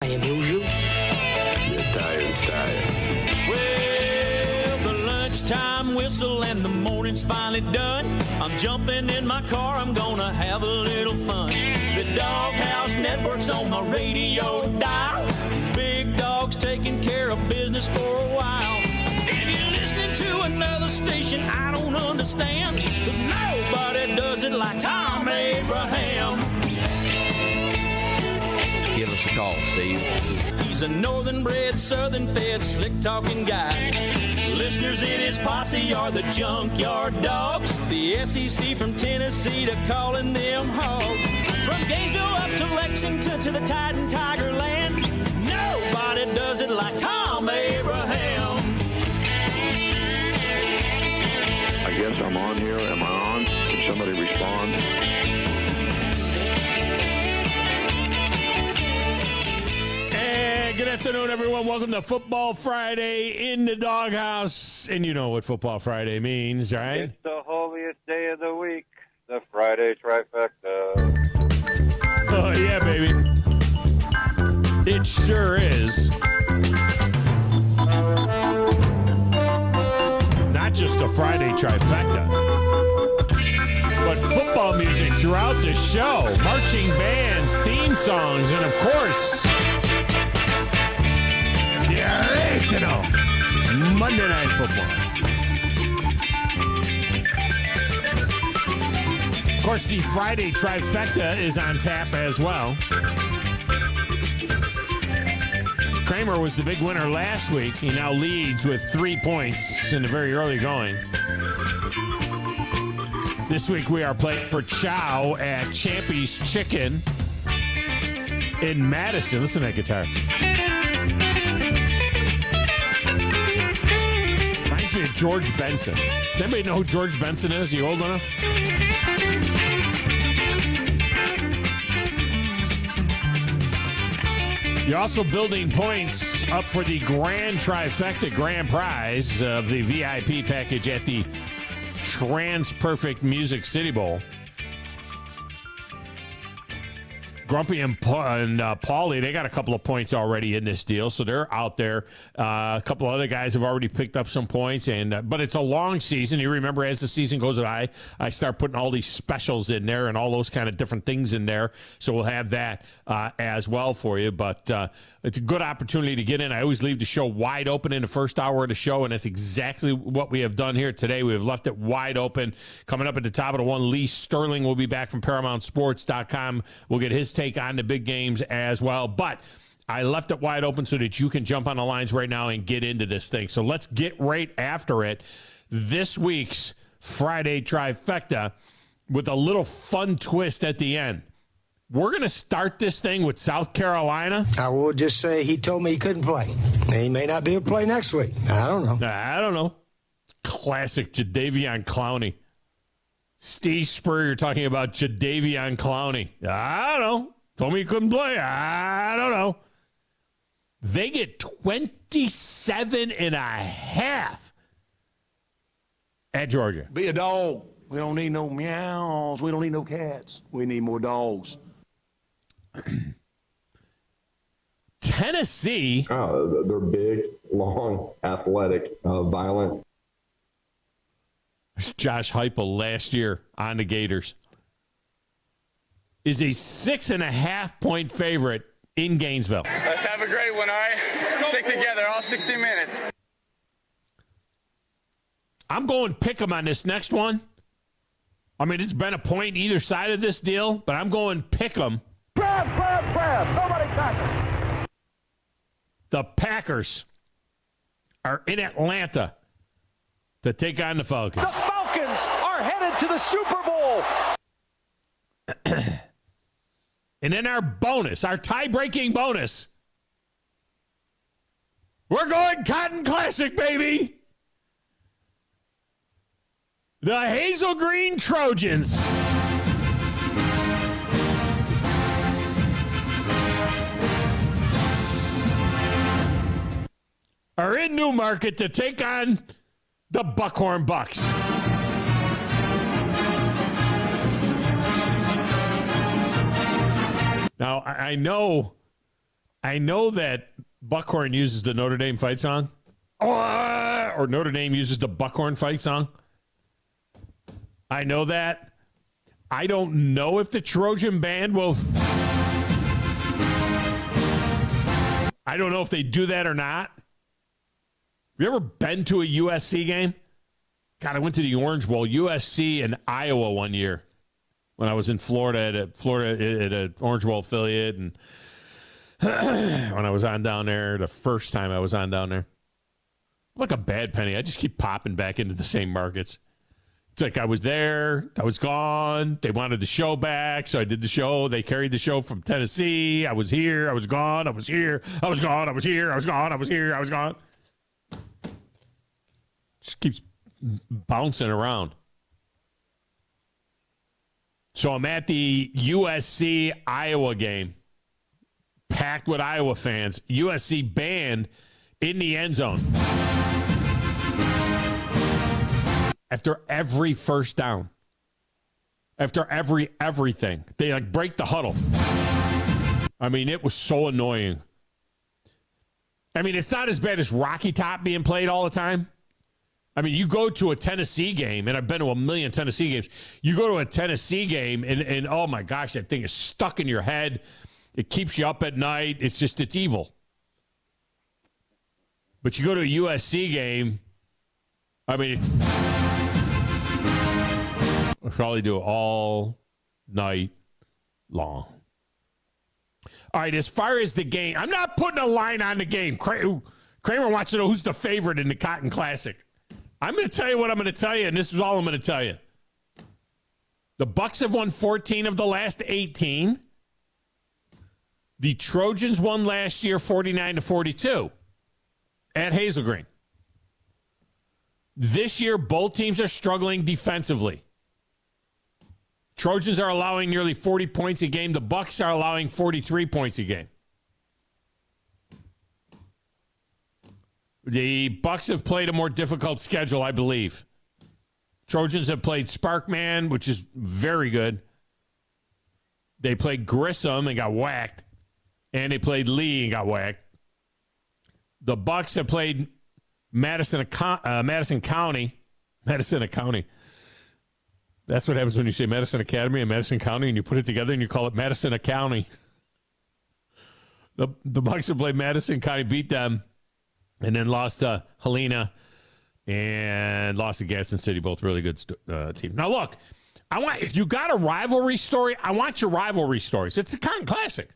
Bonjour. Your tire's tired. Well, the lunchtime whistle and the morning's finally done. I'm jumping in my car, I'm gonna have a little fun. The Doghouse Network's on my radio dial. Big Dog's taking care of business for a while. If you're listening to another station I don't understand, 'cause nobody does it like Thom Abraham. Give us a call, Steve. He's a northern-bred, southern-fed, slick-talking guy. Listeners in his posse are the junkyard dogs. The SEC from Tennessee to calling them hogs. From Gainesville up to Lexington to the Titan Tiger Land, nobody does it like Thom Abraham. I guess I'm on here. Am I on? Can somebody respond? Good afternoon, everyone. Welcome to Football Friday in the Doghouse. And you know what Football Friday means, right? It's the holiest day of the week, the Friday trifecta. Oh, yeah, baby. It sure is. Not just a Friday trifecta, but football music throughout the show. Marching bands, theme songs, and, of course, original Monday Night Football. Of course, the Friday trifecta is on tap as well. Kramer was the big winner last week. He now leads with 3 points in the very early going. This week we are playing for Chow at Champy's Chicken in Madison. Listen to that guitar. Me of George Benson. Does anybody know who George Benson is? Are you old enough? You're also building points up for the grand trifecta grand prize of the VIP package at the Trans-Perfect Music City Bowl. Grumpy and Paulie, they got a couple of points already in this deal, so they're out there. A couple of other guys have already picked up some points, but it's a long season. You remember, as the season goes by, I start putting all these specials in there and all those kind of different things in there, so we'll have that as well for you. But it's a good opportunity to get in. I always leave the show wide open in the first hour of the show, and that's exactly what we have done here today. We have left it wide open. Coming up at the top of the one, Lee Sterling will be back from ParamountSports.com. We'll get his take on the big games as well. But I left it wide open so that you can jump on the lines right now and get into this thing. So let's get right after it. This week's Friday trifecta with a little fun twist at the end. We're going to start this thing with South Carolina. I will just say he told me he couldn't play. He may not be able to play next week. I don't know. Classic Jadeveon Clowney. Steve Spurrier talking about Jadeveon Clowney. I don't know. Told me he couldn't play. I don't know. They get 27 and a half at Georgia. Be a dog. We don't need no meows. We don't need no cats. We need more dogs. Tennessee. They're big, long, athletic, violent. Josh Heupel last year on the Gators is a 6.5 point favorite in Gainesville. Let's have a great one, all right? Stick together all 60 minutes. I'm going pick 'em on this next one. I mean, it's been a point either side of this deal, but I'm going pick 'em. Grab. Nobody tackle. The Packers are in Atlanta to take on the Falcons. The Falcons are headed to the Super Bowl. And then our bonus, our tie-breaking bonus, we're going Cotton Classic, baby. The Hazel Green Trojans are in Newmarket to take on the Buckhorn Bucks. Now, I know I know that Buckhorn uses the Notre Dame fight song, or Notre Dame uses the Buckhorn fight song. I know that. I don't know if the Trojan band will. I don't know if they do that or not. Have you ever been to a USC game? God, I went to the Orange Bowl, USC and Iowa one year when I was in Florida at an Orange Bowl affiliate, and when I was on down there, the first time I was on down there. I'm like a bad penny. I just keep popping back into the same markets. It's like I was there, I was gone. They wanted the show back, so I did the show. They carried the show from Tennessee. I was here, I was gone, I was here, I was gone, I was here, I was gone, I was here, I was gone. Just keeps bouncing around. So I'm at the USC Iowa game, packed with Iowa fans. USC band in the end zone. After every first down, after everything, they like break the huddle. I mean, it was so annoying. I mean, it's not as bad as Rocky Top being played all the time. I mean, you go to a Tennessee game, and I've been to a million Tennessee games. You go to a Tennessee game, and oh my gosh, that thing is stuck in your head. It keeps you up at night. It's evil. But you go to a USC game, I mean, we'll probably do it all night long. All right, as far as the game, I'm not putting a line on the game. Kramer wants to know who's the favorite in the Cotton Classic. I'm going to tell you what I'm going to tell you, and this is all I'm going to tell you. The Bucks have won 14 of the last 18. The Trojans won last year 49-42 at Hazel Green. This year, both teams are struggling defensively. Trojans are allowing nearly 40 points a game. The Bucks are allowing 43 points a game. The Bucks have played a more difficult schedule, I believe. Trojans have played Sparkman, which is very good. They played Grissom and got whacked. And they played Lee and got whacked. The Bucks have played Madison County. Madison County. That's what happens when you say Madison Academy and Madison County, and you put it together and you call it Madison County. The Bucks have played Madison County, beat them, and then lost to Helena and lost to Gaston City. Both really good teams. Now, look, if you got a rivalry story, I want your rivalry stories. It's a Cotton Classic.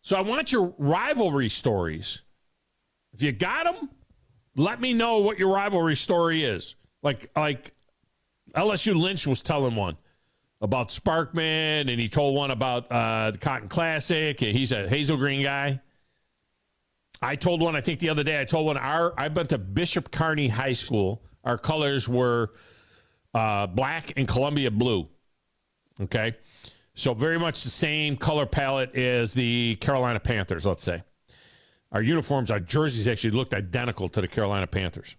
So I want your rivalry stories. If you got them, let me know what your rivalry story is. Like LSU Lynch was telling one about Sparkman, and he told one about the Cotton Classic, and he's a Hazel Green guy. I told one, I think the other day, I went to Bishop Kearney High School. Our colors were black and Columbia blue. Okay? So very much the same color palette as the Carolina Panthers, let's say. Our uniforms, our jerseys actually looked identical to the Carolina Panthers.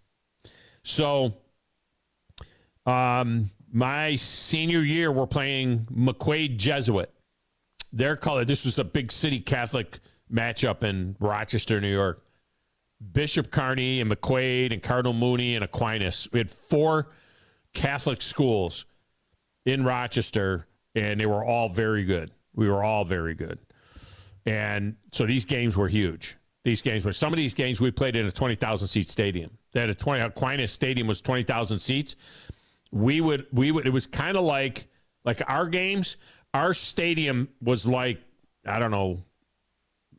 So my senior year, we're playing McQuaid Jesuit. Their color, this was a big city Catholic matchup in Rochester, New York. Bishop Kearney and McQuaid and Cardinal Mooney and Aquinas. We had 4 Catholic schools in Rochester, and they were all very good. We were all very good. And so these games were huge. Some of these games we played in a 20,000-seat stadium. They had Aquinas Stadium was 20,000 seats. We would it was kind of like our games, our stadium was like, I don't know, a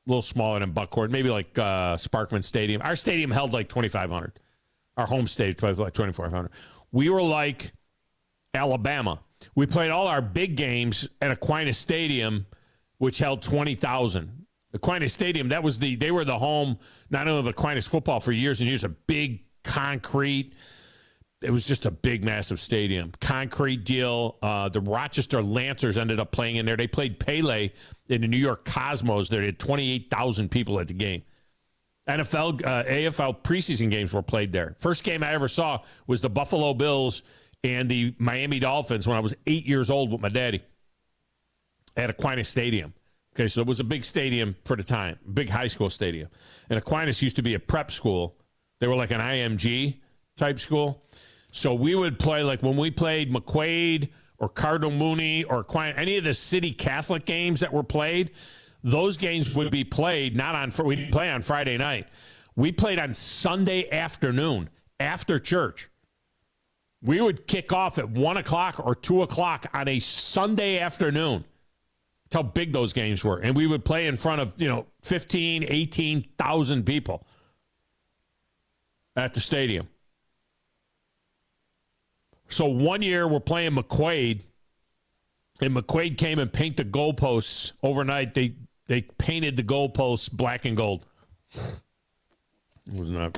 little smaller than Buckhorn, maybe like Sparkman Stadium. Our stadium held like 2,500. Our home stadium was like 2,400. We were like Alabama. We played all our big games at Aquinas Stadium, which held 20,000. Aquinas Stadium, they were the home not only of Aquinas football for years and years, a big concrete. It was just a big, massive stadium. Concrete deal. The Rochester Lancers ended up playing in there. They played Pele in the New York Cosmos. There had 28,000 people at the game. AFL preseason games were played there. First game I ever saw was the Buffalo Bills and the Miami Dolphins when I was 8 years old with my daddy at Aquinas Stadium. Okay, so it was a big stadium for the time, big high school stadium. And Aquinas used to be a prep school. They were like an IMG type school. So we would play, like when we played McQuaid or Cardinal Mooney or Aquinas, any of the city Catholic games that were played, those games would be played we'd play on Friday night. We played on Sunday afternoon after church. We would kick off at 1 o'clock or 2 o'clock on a Sunday afternoon. That's how big those games were. And we would play in front of, 15, 18,000 people at the stadium. So one year we're playing McQuaid, and McQuaid came and painted the goalposts overnight. They painted the goalposts black and gold. It was not.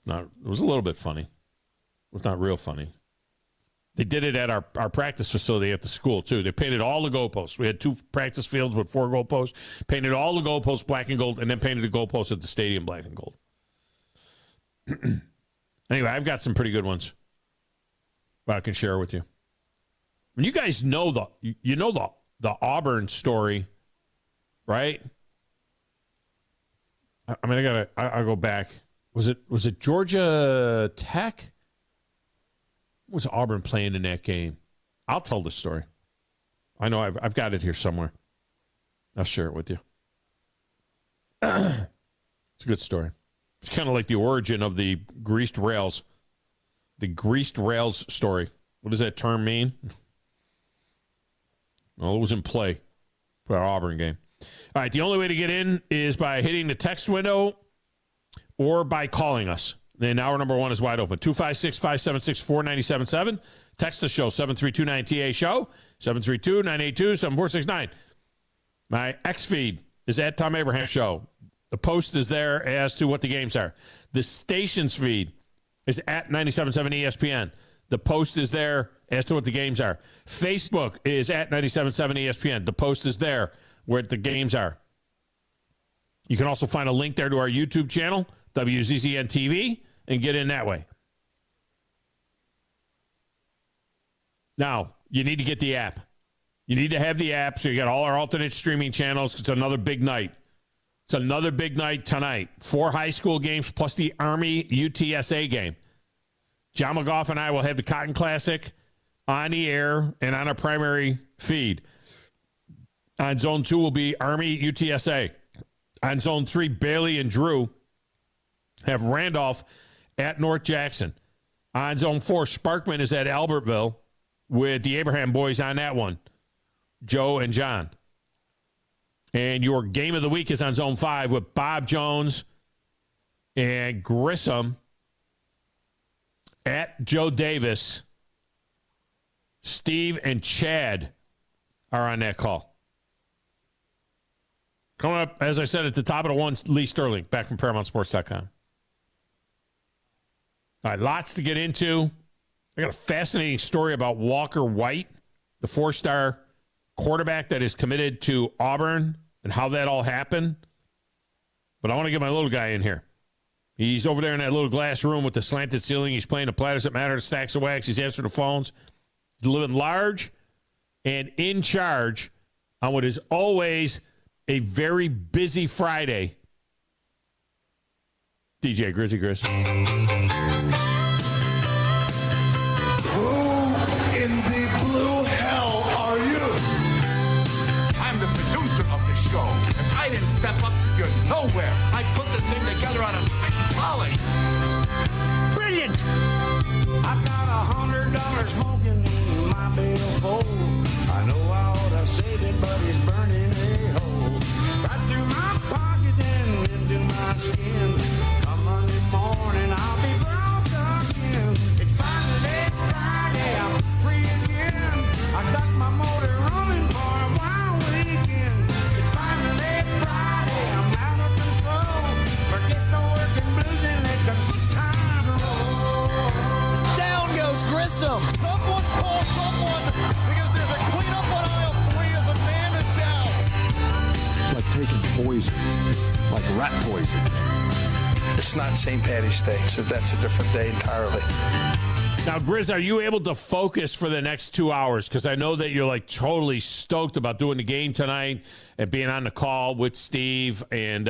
It was a little bit funny. It was not real funny. They did it at our practice facility at the school, too. They painted all the goalposts. We had 2 practice fields with 4 goalposts. Painted all the goalposts black and gold, and then painted the goalposts at the stadium black and gold. Anyway, I've got some pretty good ones that I can share with you. And you guys know the Auburn story, right? I mean, I'll go back. Was it Georgia Tech? Was Auburn playing in that game? I'll tell the story. I know I've got it here somewhere. I'll share it with you. It's a good story. It's kind of like the origin of the greased rails. The greased rails story. What does that term mean? Well, it was in play for our Auburn game. All right, the only way to get in is by hitting the text window or by calling us. Then hour number 1 is wide open. 256-576-4977. Text the show, 732-9TA-SHOW, 732-982-7469. My X feed is at Thom Abraham Show. The post is there as to what the games are. The station's feed is at 97.7 ESPN. The post is there as to what the games are. Facebook is at 97.7 ESPN. The post is there where the games are. You can also find a link there to our YouTube channel, WZZN TV, and get in that way. Now, you need to get the app. You need to have the app so you got all our alternate streaming channels. It's another big night. It's another big night tonight. 4 high school games plus the Army UTSA game. John McGough and I will have the Cotton Classic on the air and on our primary feed. On Zone 2 will be Army UTSA. On Zone 3, Bailey and Drew have Randolph at North Jackson. On Zone 4, Sparkman is at Albertville with the Abraham boys on that one, Joe and John. And your game of the week is on Zone 5 with Bob Jones and Grissom at Joe Davis. Steve and Chad are on that call. Coming up, as I said at the top of the one, Lee Sterling, back from ParamountSports.com. All right, lots to get into. I got a fascinating story about Walker White, the 4-star quarterback that is committed to Auburn, and how that all happened. But I want to get my little guy in here. He's over there in that little glass room with the slanted ceiling. He's playing the Platters That Matter, the Stacks of Wax. He's answering the phones. He's living large and in charge on what is always a very busy Friday. DJ Grizzy Grizz. Who in the blue hell are you? I'm the producer of the show. If I didn't step up, you're nowhere. I put this thing together on a stick polish. Brilliant! I've got $100 smoking in my billfold. I know I ought to save it, but it's burning a hole. Right through my pocket and into my skin. Come Monday morning, I'll be broke again. It's finally Friday, I'm free again. I got my motor running for a wild weekend. It's finally Friday, I'm out of control. Forget the working blues and let the good time roll. Down goes Grissom. Someone call someone because there's a cleanup on aisle 3 as a man is down. It's like taking poison, like rat poison. It's not St. Patty's Day, so that's a different day entirely. Now, Grizz, are you able to focus for the next 2 hours? Because I know that you're like totally stoked about doing the game tonight and being on the call with Steve and,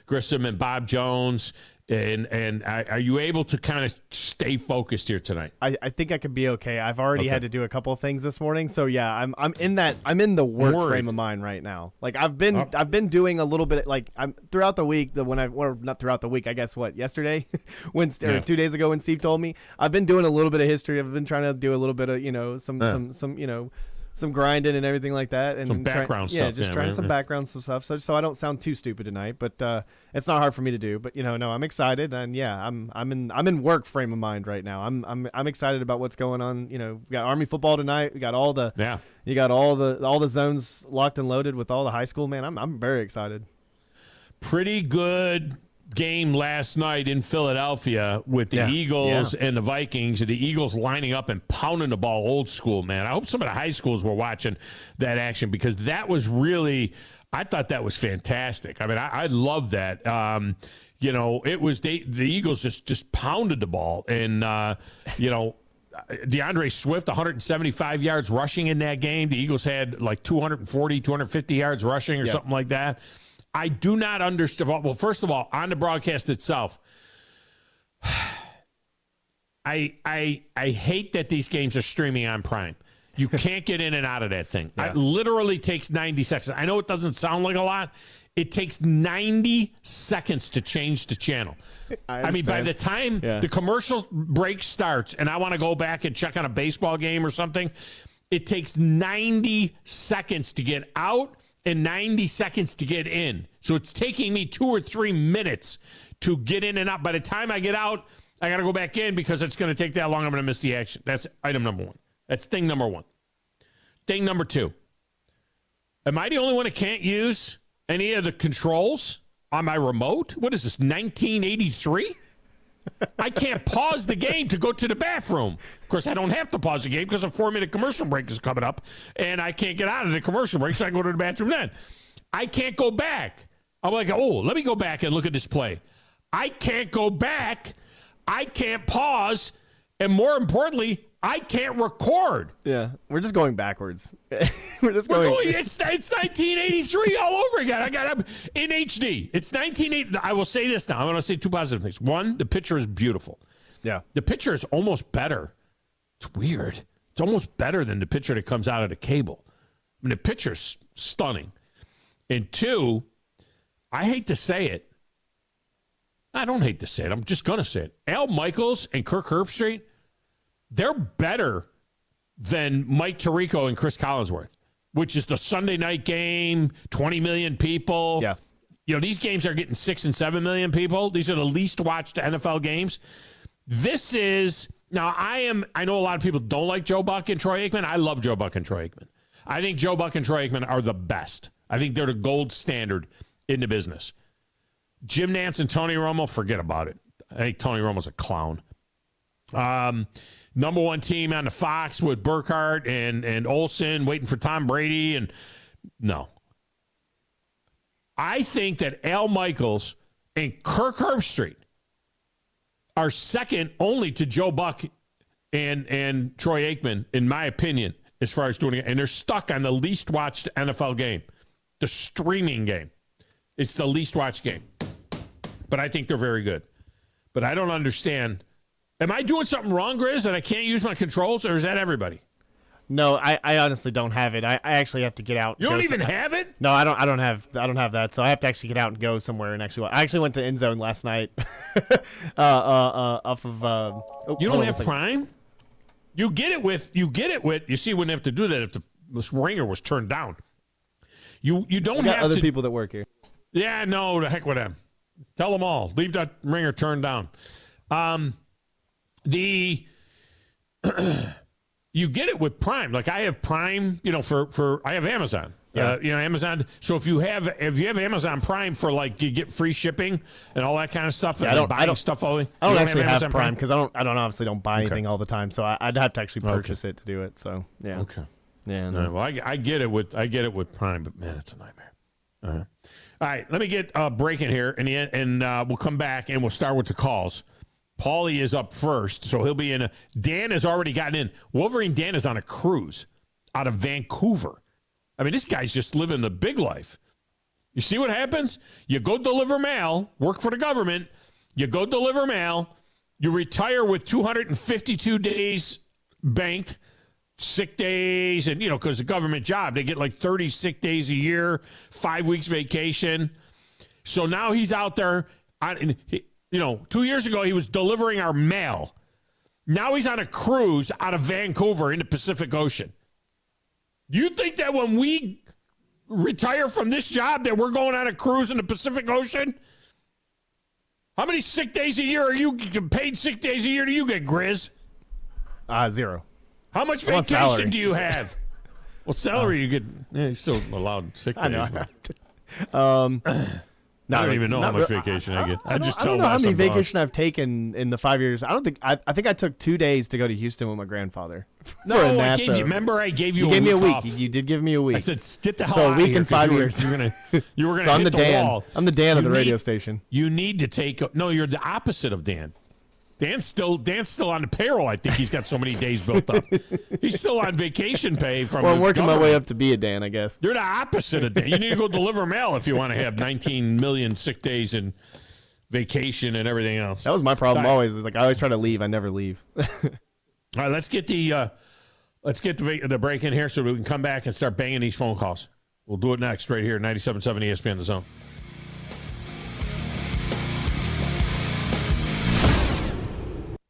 Grissom and Bob Jones. And are you able to kind of stay focused here tonight? I think I could be okay. I've already had to do a couple of things this morning, so yeah, I'm in the work frame of mind right now. Like I've been doing a little bit I'm throughout the week. Not throughout the week. I guess yesterday, or 2 days ago when Steve told me, I've been doing a little bit of history. I've been trying to do a little bit of some grinding and everything like that, and some background stuff. Yeah, just trying some background stuff, so I don't sound too stupid tonight. But it's not hard for me to do. But no, I'm excited, and yeah, I'm in work frame of mind right now. I'm excited about what's going on. We got Army football tonight. We got you got all the zones locked and loaded with all the high school. Man, I'm very excited. Pretty good game last night in Philadelphia with the Eagles and the Vikings, and the Eagles lining up and pounding the ball old school, man. I hope some of the high schools were watching that action, because that was really, I thought that was fantastic. I mean, I love that. It was the Eagles just pounded the ball, and DeAndre Swift, 175 yards rushing in that game. The Eagles had like 240, 250 yards rushing or something like that. I do not understand. Well, first of all, on the broadcast itself, I hate that these games are streaming on Prime. You can't get in and out of that thing. It literally takes 90 seconds. I know it doesn't sound like a lot. It takes 90 seconds to change the channel. I mean, by the time the commercial break starts and I want to go back and check on a baseball game or something, it takes 90 seconds to get out and 90 seconds to get in. So it's taking me 2 or 3 minutes to get in and out. By the time I get out, I got to go back in because it's going to take that long. I'm going to miss the action. That's item number one. That's thing number one. Thing number two. Am I the only one that can't use any of the controls on my remote? What is this, 1983? I can't pause the game to go to the bathroom. Of course, I don't have to pause the game because a 4-minute commercial break is coming up, and I can't get out of the commercial break, so I go to the bathroom then. I can't go back. I'm like, let me go back and look at this play. I can't go back. I can't pause. And more importantly, I can't record. Yeah, we're just going backwards. It's 1983 all over again. I got in HD. It's 1980. I will say this now. I'm going to say two positive things. One, the picture is beautiful. Yeah, the picture is almost better. It's weird. It's almost better than the picture that comes out of the cable. I mean, the picture's stunning. And two, I hate to say it. I don't hate to say it. I'm just going to say it. Al Michaels and Kirk Herbstreit, they're better than Mike Tirico and Chris Collinsworth, which is the Sunday night game, 20 million people. Yeah. These games are getting 6 and 7 million people. These are the least watched NFL games. This is, now I know a lot of people don't like Joe Buck and Troy Aikman. I love Joe Buck and Troy Aikman. I think Joe Buck and Troy Aikman are the best. I think they're the gold standard in the business. Jim Nantz and Tony Romo, forget about it. I think Tony Romo's a clown. Number one team on the Fox with Burkhardt and Olsen waiting for Tom Brady. And no. I think that Al Michaels and Kirk Herbstreit are second only to Joe Buck and Troy Aikman, in my opinion, as far as doing it. And they're stuck on the least watched NFL game, the streaming game. It's the least watched game. But I think they're very good. But I don't understand. Am I doing something wrong, Grizz, that I can't use my controls, or is that everybody? No, I honestly don't have it. I actually have to get out. You don't even have it? No, I don't have that. So I have to actually get out and go somewhere and actually. I actually went to End Zone last night. Off of. You don't have Prime? You get it with. You see, wouldn't have to do that if this ringer was turned down. You don't have other people that work here. Yeah, no, the heck with them. Tell them all. Leave that ringer turned down. You get it with Prime. Like I have Prime, for I have Amazon. Yeah. Amazon. So if you have Amazon Prime for like you get free shipping and all that kind of stuff. Yeah, I don't actually have Prime because I don't buy anything all the time. So I'd have to actually purchase it to do it. So yeah. Okay. Yeah. No. Well, I get it with Prime, but man, it's a nightmare. All right, let me get breaking here, and we'll come back and we'll start with the calls. Paulie is up first, so he'll be in. Dan has already gotten in. Wolverine Dan is on a cruise out of Vancouver. I mean, this guy's just living the big life. You see what happens? You go deliver mail, work for the government. You go deliver mail. You retire with 252 days banked, sick days, and, because the government job, they get like 30 sick days a year, 5 weeks vacation. So now he's out there. 2 years ago, he was delivering our mail. Now he's on a cruise out of Vancouver in the Pacific Ocean. You think that when we retire from this job that we're going on a cruise in the Pacific Ocean? How many sick days a year are you paid sick days a year do you get, Grizz? 0. How much vacation do you have? Well, salary you get. You're still allowed sick days. I know. I don't even know how much vacation I get. I don't know how many vacation I've taken in the 5 years. I think I took 2 days to go to Houston with my grandfather. No, I gave you. Remember, I gave you. You gave me a week. Off. You did give me a week. I said, "Get the hell out of here." So a week here, and 5 years. You were gonna so hit the wall. I'm the Dan of the radio station. You need to take. No, you're the opposite of Dan. Dan's still on the payroll. I think he's got so many days built up. He's still on vacation pay from. Well, I'm working my way up to be a Dan, I guess. You're the opposite of Dan. You need to go deliver mail if you want to have 19 million sick days and vacation and everything else. That was my problem always. Is like I always try to leave. I never leave. All right, let's get the break in here so we can come back and start banging these phone calls. We'll do it next right here, 97.7 ESPN The Zone.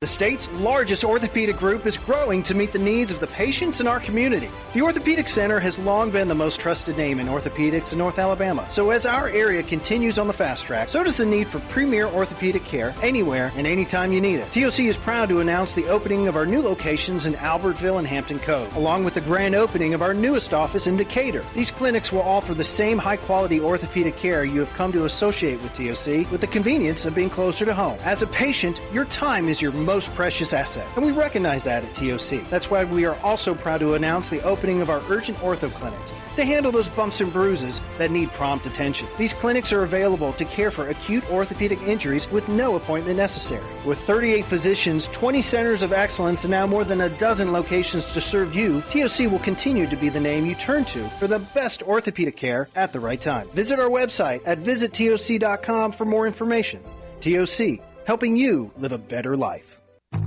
The state's largest orthopedic group is growing to meet the needs of the patients in our community. The Orthopedic Center has long been the most trusted name in orthopedics in North Alabama. So as our area continues on the fast track, so does the need for premier orthopedic care anywhere and anytime you need it. TOC is proud to announce the opening of our new locations in Albertville and Hampton Cove, along with the grand opening of our newest office in Decatur. These clinics will offer the same high-quality orthopedic care you have come to associate with TOC, with the convenience of being closer to home. As a patient, your time is your most precious asset, and we recognize that at TOC. That's why we are also proud to announce the opening of our urgent ortho clinics to handle those bumps and bruises that need prompt attention. These clinics are available to care for acute orthopedic injuries with no appointment necessary. With 38 physicians, 20 centers of excellence, and now more than a dozen locations to serve you, TOC will continue to be the name you turn to for the best orthopedic care at the right time. Visit our website at visittoc.com for more information. TOC, helping you live a better life.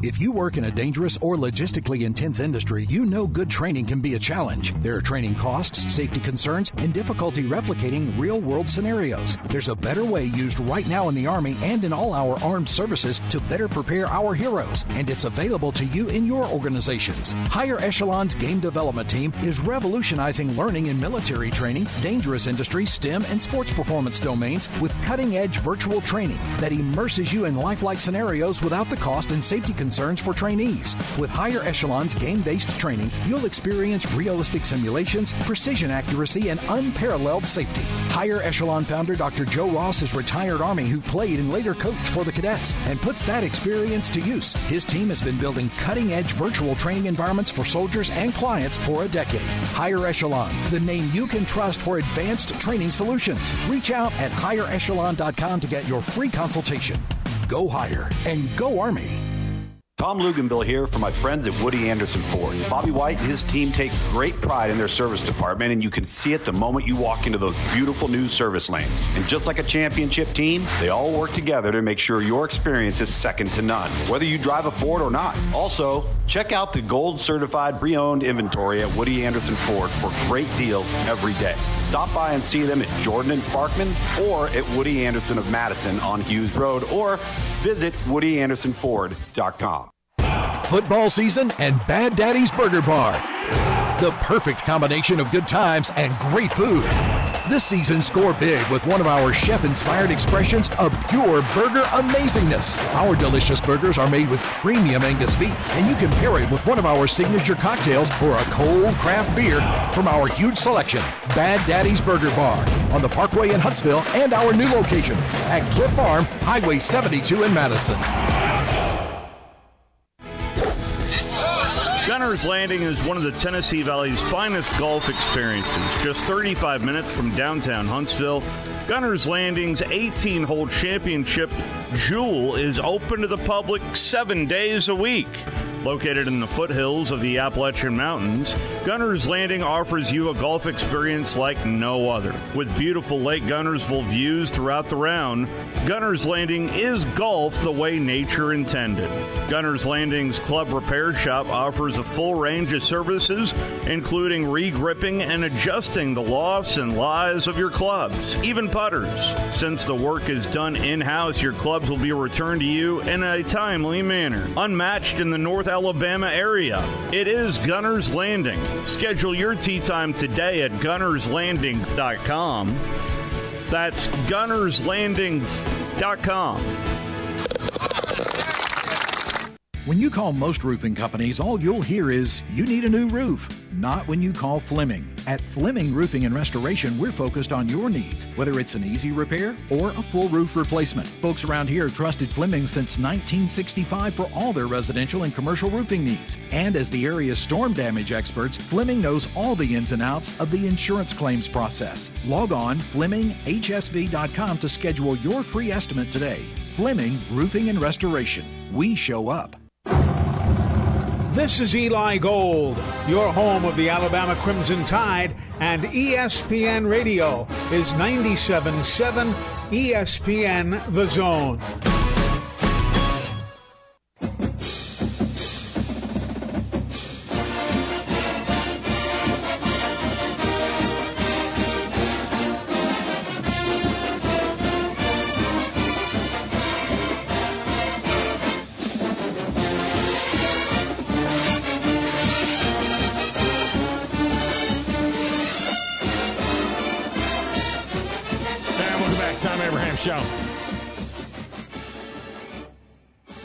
If you work in a dangerous or logistically intense industry, you know good training can be a challenge. There are training costs, safety concerns, and difficulty replicating real-world scenarios. There's a better way used right now in the Army and in all our armed services to better prepare our heroes, and it's available to you in your organizations. Higher Echelon's Game Development Team is revolutionizing learning in military training, dangerous industry, STEM, and sports performance domains with cutting-edge virtual training that immerses you in lifelike scenarios without the cost and safety concerns for trainees. With Higher Echelon's game-based training, you'll experience realistic simulations, precision accuracy, and unparalleled safety. Higher Echelon founder Dr. Joe Ross is retired Army who played and later coached for the cadets and puts that experience to use. His team has been building cutting-edge virtual training environments for soldiers and clients for a decade. Higher Echelon, the name you can trust for advanced training solutions. Reach out at higherechelon.com to get your free consultation. Go Higher and go Army. Tom Luganbill here for my friends at Woody Anderson Ford. Bobby White and his team take great pride in their service department, and you can see it the moment you walk into those beautiful new service lanes. And just like a championship team, they all work together to make sure your experience is second to none, whether you drive a Ford or not. Also, check out the gold certified pre-owned inventory at Woody Anderson Ford for great deals every day. Stop by and see them at Jordan and Sparkman or at Woody Anderson of Madison on Hughes Road, or visit WoodyAndersonFord.com. Football season and Bad Daddy's Burger Bar. The perfect combination of good times and great food. This season, score big with one of our chef-inspired expressions of pure burger amazingness. Our delicious burgers are made with premium Angus beef, and you can pair it with one of our signature cocktails or a cold craft beer from our huge selection. Bad Daddy's Burger Bar on the Parkway in Huntsville and our new location at Cliff Farm, Highway 72 in Madison. Gunner's Landing is one of the Tennessee Valley's finest golf experiences. Just 35 minutes from downtown Huntsville, Gunners Landing's 18-hole championship jewel is open to the public 7 days a week. Located in the foothills of the Appalachian Mountains, Gunners Landing offers you a golf experience like no other. With beautiful Lake Gunnersville views throughout the round, Gunners Landing is golf the way nature intended. Gunners Landing's club repair shop offers a full range of services, including re-gripping and adjusting the lofts and lies of your clubs, even putters. Since the work is done in-house, your clubs will be returned to you in a timely manner. Unmatched in the North Alabama area, it is Gunners Landing. Schedule your tee time today at gunnerslanding.com. That's gunnerslanding.com. When you call most roofing companies, all you'll hear is, you need a new roof. Not when you call Fleming. At Fleming Roofing and Restoration, we're focused on your needs, whether it's an easy repair or a full roof replacement. Folks around here have trusted Fleming since 1965 for all their residential and commercial roofing needs. And as the area's storm damage experts, Fleming knows all the ins and outs of the insurance claims process. Log on FlemingHSV.com to schedule your free estimate today. Fleming Roofing and Restoration. We show up. This is Eli Gold, your home of the Alabama Crimson Tide, and ESPN Radio is 97.7 ESPN The Zone. Show.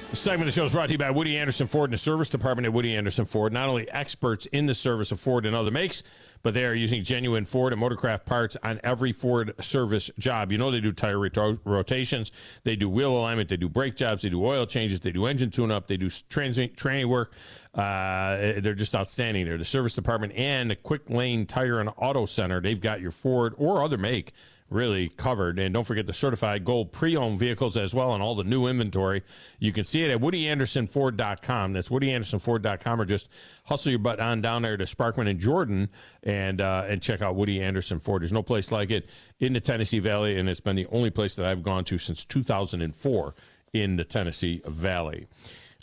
This segment of the show is brought to you by Woody Anderson Ford and the service department at Woody Anderson Ford. Not only experts in the service of Ford and other makes, but they are using genuine Ford and Motorcraft parts on every Ford service job. You know they do tire rotations, they do wheel alignment, they do brake jobs, they do oil changes, they do engine tune-up, they do training work. They're just outstanding there. The service department and the Quick Lane Tire and Auto Center, they've got your Ford or other make really covered. And don't forget the certified gold pre-owned vehicles as well and all the new inventory. You can see it at WoodyAndersonFord.com. That's WoodyAndersonFord.com, or just hustle your butt on down there to Sparkman and Jordan and check out Woody Anderson Ford. There's no place like it in the Tennessee Valley, and it's been the only place that I've gone to since 2004 in the Tennessee Valley.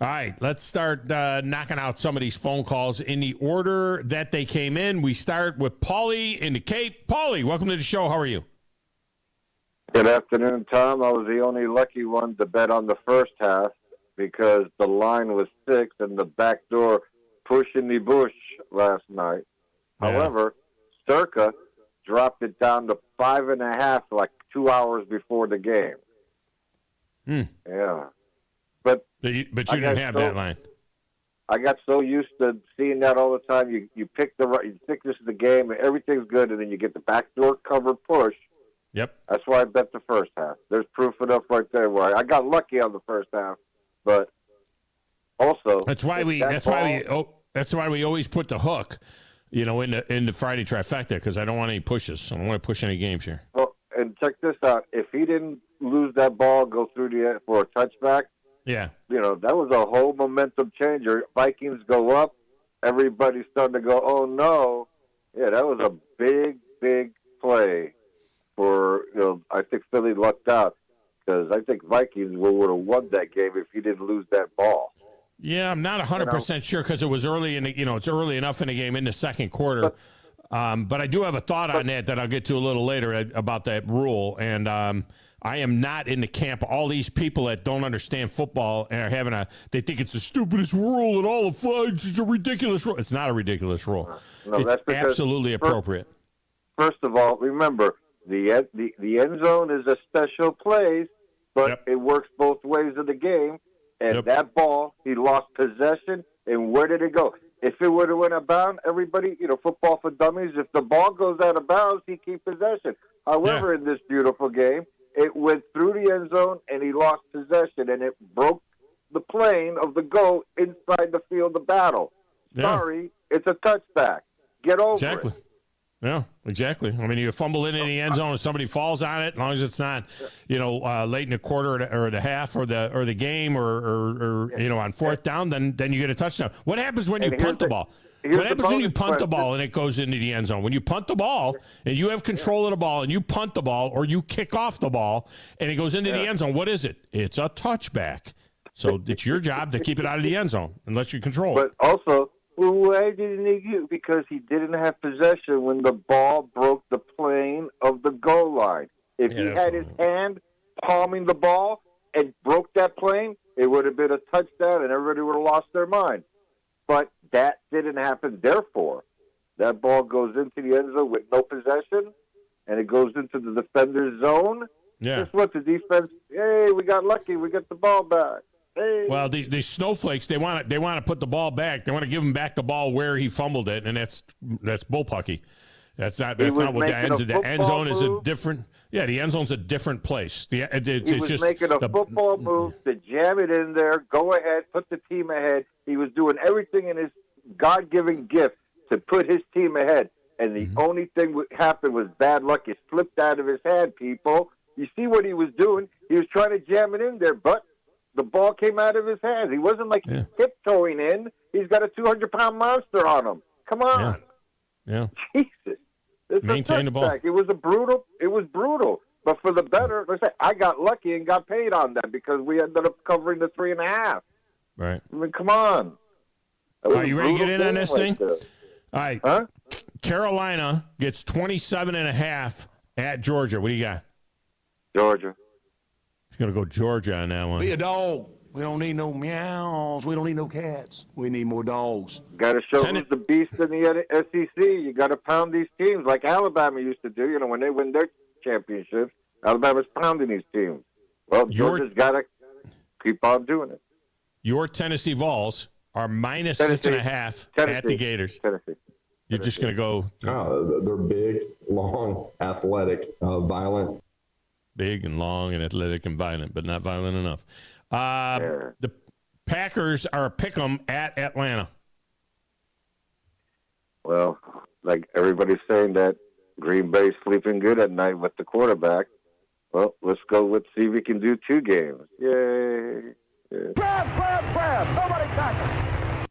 All right, let's start knocking out some of these phone calls in the order that they came in. We start with Paulie in the Cape. Paulie, welcome to the show. How are you? Good afternoon, Tom. I was the only lucky one to bet on the first half because the line was 6 and the back door pushing the bush last night. Yeah. However, Circa dropped it down to 5.5 like 2 hours before the game. Yeah. But you didn't have that line. I got so used to seeing that all the time. You pick you think this is the game and everything's good, and then you get the backdoor cover push. Yep. That's why I bet the first half. There's proof enough right there where I got lucky on the first half, but also that's why we always put the hook, in the Friday trifecta, because I don't want any pushes. I don't want to push any games here. Well, and check this out. If he didn't lose that ball, go through for a touchback, yeah, that was a whole momentum changer. Vikings go up, everybody's starting to go, oh no, yeah, that was a big play. For I think Philly lucked out because I think Vikings would have won that game if he didn't lose that ball. Yeah, I'm not 100% sure because it was early in the, it's early enough in the game in the second quarter. But I do have a thought on that I'll get to a little later about that rule. And I am not in the camp. All these people that don't understand football and are they think it's the stupidest rule in all of fudge. It's a ridiculous rule. It's not a ridiculous rule. No, it's absolutely appropriate. First of all, remember. The end zone is a special place, but it works both ways of the game. And that ball, he lost possession, and where did it go? If it would have went out of bounds, everybody, football for dummies, if the ball goes out of bounds, he keep possession. However, in this beautiful game, it went through the end zone, and he lost possession, and it broke the plane of the goal inside the field of battle. Sorry, it's a touchback. Get over it. Yeah, exactly. I mean, you fumble it in the end zone and somebody falls on it, as long as it's not, late in the quarter or the half or the game or on fourth down, then you get a touchdown. What happens when you punt the ball? What happens when you punt the ball and it goes into the end zone? When you punt the ball and you have control of the ball and you punt the ball or you kick off the ball and it goes into the end zone, what is it? It's a touchback. So it's your job to keep it out of the end zone unless you control it. But also, why didn't he get? Because he didn't have possession when the ball broke the plane of the goal line. If he had his hand palming the ball and broke that plane, it would have been a touchdown and everybody would have lost their mind. But that didn't happen. Therefore, that ball goes into the end zone with no possession, and it goes into the defender's zone. Yeah. Guess what? The defense, hey, we got lucky. We got the ball back. Hey. Well, these snowflakes, they want to put the ball back. They want to give him back the ball where he fumbled it, and that's bullpucky. That's not what the end zone is a different. Yeah, the end zone's a different place. He was making a football move to jam it in there, go ahead, put the team ahead. He was doing everything in his God-given gift to put his team ahead. And the only thing that happened was bad luck. It slipped out of his hand, people. You see what he was doing? He was trying to jam it in there, but the ball came out of his hands. He wasn't like tiptoeing in. He's got a 200-pound monster on him. Come on. Yeah. Jesus. Maintain the ball. It was brutal. But for the better, let's say I got lucky and got paid on that because we ended up covering the 3.5. Right. I mean, come on. Are you ready to get in on this thing? All right. Huh? Carolina gets 27.5 at Georgia. What do you got? Georgia. He's going to go Georgia on that one. Be a dog. We don't need no meows. We don't need no cats. We need more dogs. Got to show who's the beast in the SEC. You got to pound these teams like Alabama used to do. When they win their championships, Alabama's pounding these teams. Well, Georgia's got to keep on doing it. Your Tennessee Vols are minus 6.5 at the Gators. Tennessee. You're just going to go. They're big, long, athletic, violent. Big and long and athletic and violent, but not violent enough. The Packers are a pick'em at Atlanta. Well, like everybody's saying that Green Bay's sleeping good at night with the quarterback. Well, let's see if we can do 2 games. Yay. Grab. Nobody tackle.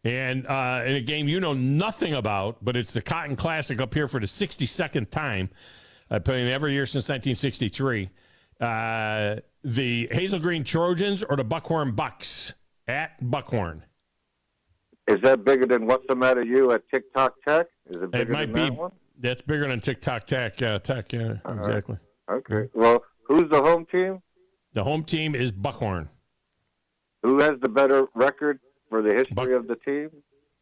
And in a game you know nothing about, but it's the Cotton Classic up here for the 62nd time. I play every year since 1963. The Hazel Green Trojans or the Buckhorn Bucks at Buckhorn? Is that bigger than What's the Matter You at TikTok Tech? Is it bigger it might than be. That one? That's bigger than TikTok Tech. Exactly. Okay. Well, who's the home team? The home team is Buckhorn. Who has the better record for the history of the team?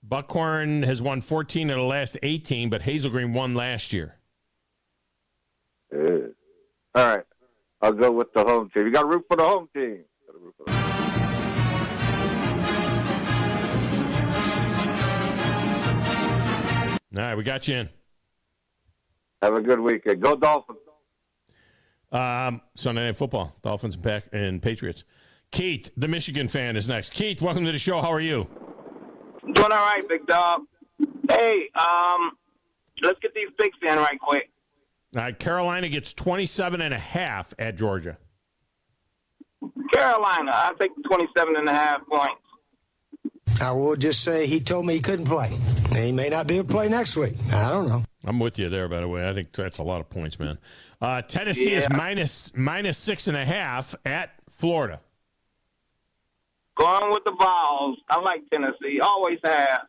Buckhorn has won 14 of the last 18, but Hazel Green won last year. All right. I'll go with the home team. You got to root for the home team. All right, we got you in. Have a good weekend. Go Dolphins. Sunday Night Football, Dolphins and Patriots. Keith, the Michigan fan, is next. Keith, welcome to the show. How are you? Doing all right, big dog. Hey, let's get these picks in right quick. Carolina gets 27.5 at Georgia. Carolina, I take 27.5 points. I will just say he told me he couldn't play. He may not be able to play next week. I don't know. I'm with you there, by the way. I think that's a lot of points, man. Tennessee is minus 6.5 at Florida. Going with the Vols. I like Tennessee. Always have.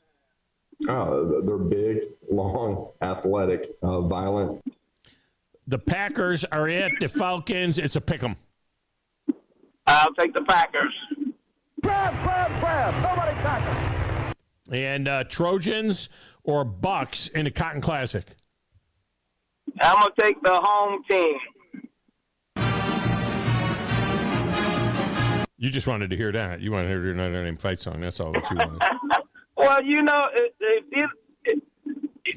They're big, long, athletic, violent. The Packers are at the Falcons. It's a pick'em. I'll take the Packers. Grab. Nobody tackle. And Trojans or Bucks in the Cotton Classic? I'm going to take the home team. You just wanted to hear that. You wanted to hear Notre Dame fight song. That's all that you wanted. Well,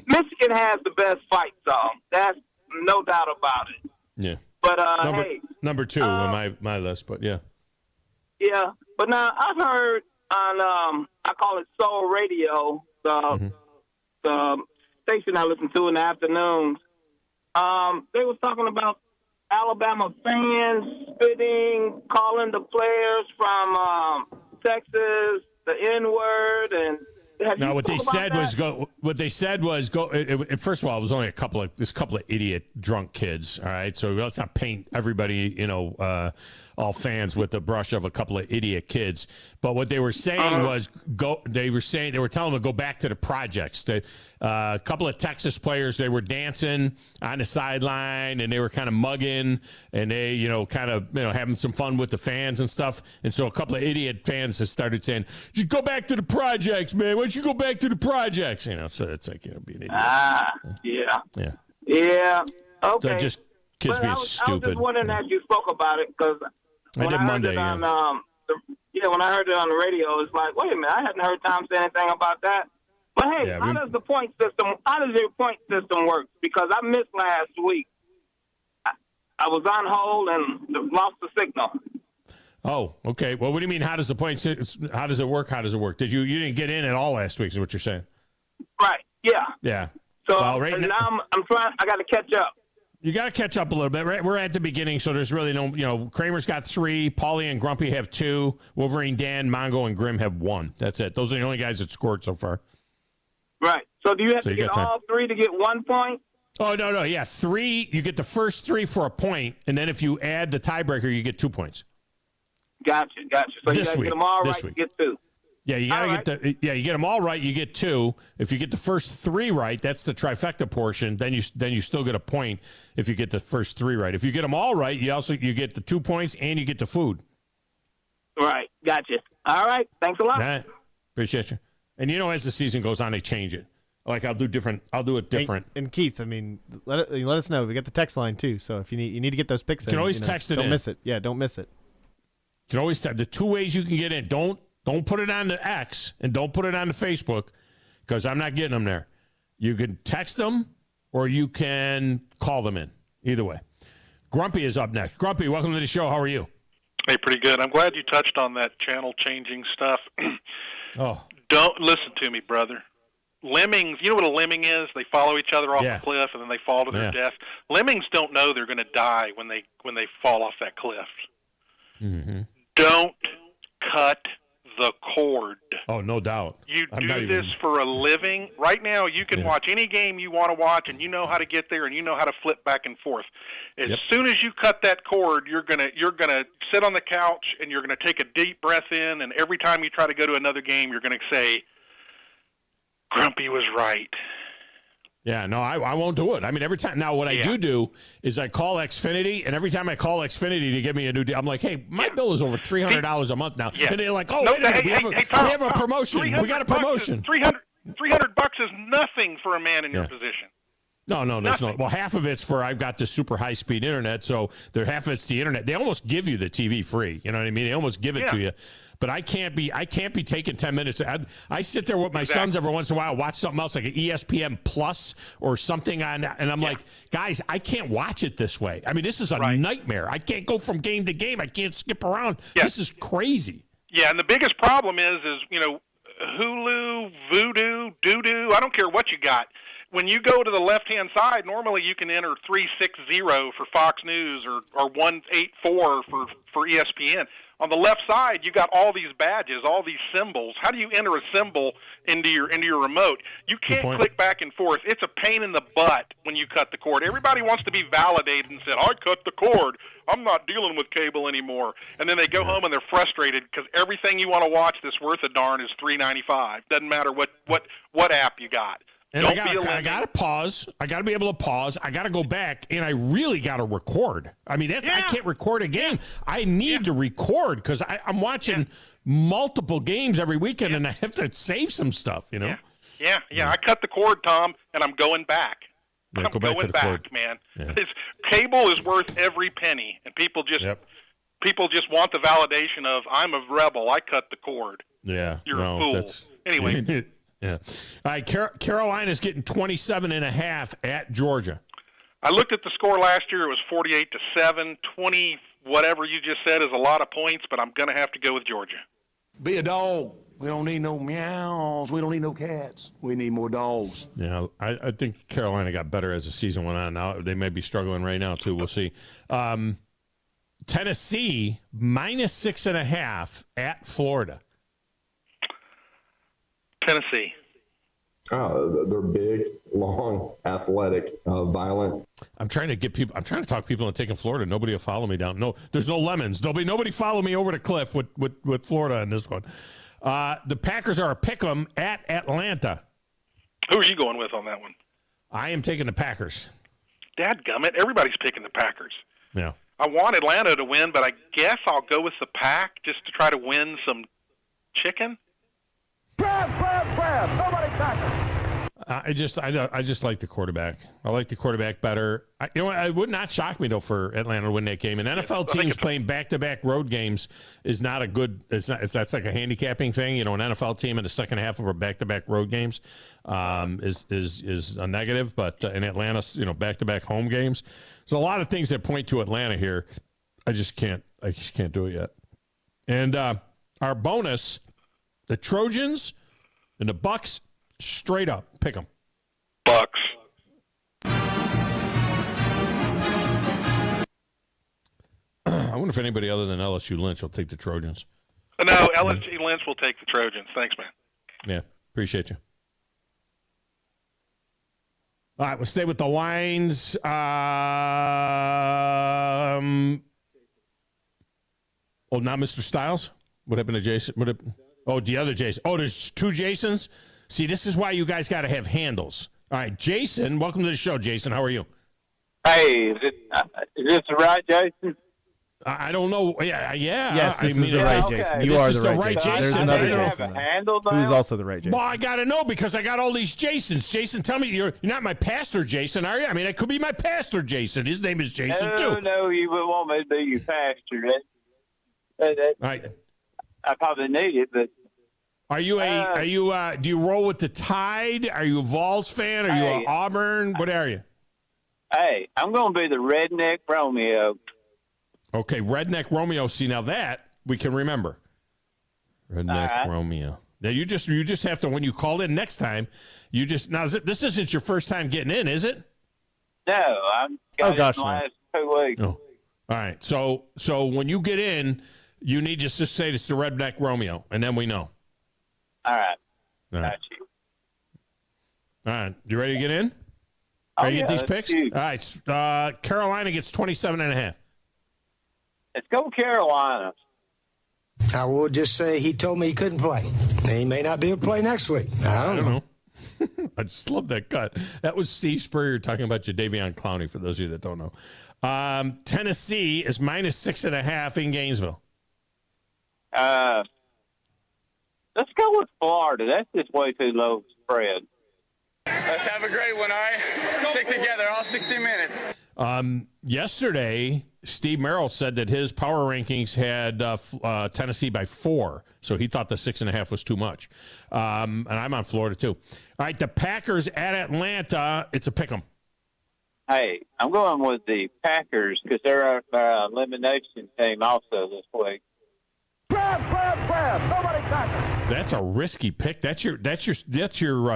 Michigan has the best fight song. That's no doubt about it. Yeah. But, number 2 on my list, but yeah. Yeah. But now I've heard on, I call it Soul Radio, the station I listen to in the afternoons. They was talking about Alabama fans spitting, calling the players from Texas the N-word, and no, what they said was go. First of all, it was only a couple of idiot drunk kids. All right, so let's not paint everybody, all fans with the brush of a couple of idiot kids. But what they were saying was they were telling them to go back to the projects. A couple of Texas players, they were dancing on the sideline and they were kind of mugging and they, having some fun with the fans and stuff. And so a couple of idiot fans have started saying, "Just go back to the projects, man. Why don't you go back to the projects?" So it's like, be an idiot. Yeah. Okay. So just kids being stupid. I was just wondering as you spoke about it because when I heard it on when I heard it on the radio, it's like, wait a minute, I hadn't heard Tom say anything about that. But hey, how does your point system work? Because I missed last week. I was on hold and lost the signal. Oh, okay. Well, what do you mean? How does it work? How does it work? You didn't get in at all last week? Is what you're saying? Right. Yeah. Yeah. So now I'm trying. I got to catch up. You got to catch up a little bit. Right? We're at the beginning, so there's really no. Kramer's got 3. Paulie and Grumpy have 2. Wolverine, Dan, Mongo, and Grim have 1. That's it. Those are the only guys that scored so far. Right. So do you have to get all 3 to get 1 point? Oh, no. Yeah, 3. You get the first 3 for a point, and then if you add the tiebreaker, you get 2 points. Gotcha. So you got to get them all right to get 2. Yeah, you got to you get them all right, you get 2. If you get the first 3 right, that's the trifecta portion, then you still get a point if you get the first 3 right. If you get them all right, you get the 2 points and you get the food. Right. Gotcha. All right. Thanks a lot. Right. Appreciate you. And as the season goes on, they change it. Like I'll do it different. And Keith, I mean, let us know. We got the text line too. So if you need to get those picks in, you can always text it. Don't miss it. Yeah, don't miss it. You can always the 2 ways you can get in. Don't put it on the X and don't put it on the Facebook because I'm not getting them there. You can text them or you can call them in. Either way. Grumpy is up next. Grumpy, welcome to the show. How are you? Hey, pretty good. I'm glad you touched on that channel changing stuff. Oh. Don't listen to me, brother. Lemmings, you know what a lemming is? They follow each other off the cliff and then they fall to their death. Lemmings don't know they're going to die when they fall off that cliff. Mm-hmm. Don't cut the cord. Oh, no doubt. You do this for a living. Right now, you can watch any game you want to watch, and you know how to get there, and you know how to flip back and forth. As soon as you cut that cord, you're gonna sit on the couch, and you're gonna take a deep breath in, and every time you try to go to another game, you're gonna say, "Grumpy was right." Yeah, no, I won't do it. I mean, every time. Now, what I do is I call Xfinity, and every time I call Xfinity to give me a new deal, I'm like, hey, my bill is over $300 a month now. Yeah. And they're like, oh, wait a minute, we have a promotion. We got a promotion. $300 is nothing for a man in your position. No, there's no. Well, half of it's for I've got the super high-speed internet, so half of it's the internet. They almost give you the TV free. You know what I mean? They almost give it to you. But I can't be taking 10 minutes. I sit there with my sons every once in a while, watch something else like an ESPN Plus or something on, and I'm like, guys, I can't watch it this way. I mean, this is a nightmare. I can't go from game to game. I can't skip around. Yeah. This is crazy. Yeah, and the biggest problem is Hulu, Voodoo, Doo-Doo, I don't care what you got. When you go to the left-hand side, normally you can enter 360 for Fox News or 184 for ESPN. On the left side, you got all these badges, all these symbols. How do you enter a symbol into your remote? You can't click back and forth. It's a pain in the butt when you cut the cord. Everybody wants to be validated and said, I cut the cord. I'm not dealing with cable anymore. And then they go home and they're frustrated because everything you want to watch that's worth a darn is $3.95. Doesn't matter what app you got. And I got to pause. I got to be able to pause. I got to go back, and I really got to record. I mean, I can't record a game. I need to record because I'm watching multiple games every weekend, and I have to save some stuff, Yeah. I cut the cord, Tom, and I'm going back. Yeah, I'm going back, man. Yeah. Cable is worth every penny, and people just want the validation of, I'm a rebel. I cut the cord. Yeah. You're a fool. Anyway. Yeah. All right, Carolina's getting 27.5 at Georgia. I looked at the score last year. It was 48-7. 20, whatever you just said, is a lot of points, but I'm going to have to go with Georgia. Be a dog. We don't need no meows. We don't need no cats. We need more dogs. Yeah, I think Carolina got better as the season went on. Now they may be struggling right now too. We'll see. Tennessee -6.5 at Florida. Tennessee. They're big, long, athletic, violent. I'm trying to talk people into taking Florida. Nobody will follow me down. No, there's no lemons. Nobody follow me over the cliff with Florida in this one. The Packers are a pick'em at Atlanta. Who are you going with on that one? I am taking the Packers. Dadgummit, everybody's picking the Packers. Yeah. I want Atlanta to win, but I guess I'll go with the Pack just to try to win some chicken. Grab! Nobody tackle. I just like the quarterback. I like the quarterback better. It would not shock me though for Atlanta to win that game. And NFL teams playing back-to-back road games is not a good. That's like a handicapping thing. An NFL team in the second half of our back-to-back road games is a negative. But in Atlanta, back-to-back home games, there's a lot of things that point to Atlanta here. I just can't do it yet. And our bonus, the Trojans and the Bucks. Straight up, pick them. Bucks. I wonder if anybody other than LSU Lynch will take the Trojans. No, LSU Lynch will take the Trojans. Thanks, man. Yeah, appreciate you. All right, we'll stay with the lines. Not Mr. Styles? What happened to Jason? The other Jason. Oh, there's two Jasons? See, this is why you guys got to have handles. All right, Jason, welcome to the show, Jason. How are you? Hey, is this the right Jason? I don't know. Yeah. Yes, this is the right Jason. You are the right Jason. There's another Jason who's also the right Jason. Well, I got to know because I got all these Jasons. Jason, tell me, you're not my pastor, Jason, are you? I mean, it could be my pastor, Jason. His name is Jason, too. No, you wouldn't want me to be your pastor. All right. I probably need it, but. Do you roll with the Tide? Are you a Vols fan? Are you an Auburn? What are you? Hey, I'm going to be the Redneck Romeo. Okay, Redneck Romeo. See, now that we can remember. Redneck Romeo. Now you just have to, when you call in next time, this isn't your first time getting in, is it? No, I'm got it in the last 2 weeks. Oh. All right. So when you get in, you need just to say it's the Redneck Romeo, and then we know. All right. Got you. All right. You ready to get in? Ready to get these picks? Huge. All right. Carolina gets 27.5. Let's go Carolina. I will just say he told me he couldn't play. He may not be able to play next week. I don't know. I just love that cut. That was Steve Spurrier talking about Jadeveon Clowney, for those of you that don't know. Tennessee is -6.5 in Gainesville. Let's go with Florida. That's just way too low spread. Let's have a great one, all right? Stick together all 60 minutes. Yesterday, Steve Merrill said that his power rankings had Tennessee by 4, so he thought the 6.5 was too much. And I'm on Florida, too. All right, the Packers at Atlanta, it's a pick 'em. Hey, I'm going with the Packers because they're our elimination team also this week. Grab! Nobody tackle. That's a risky pick. That's your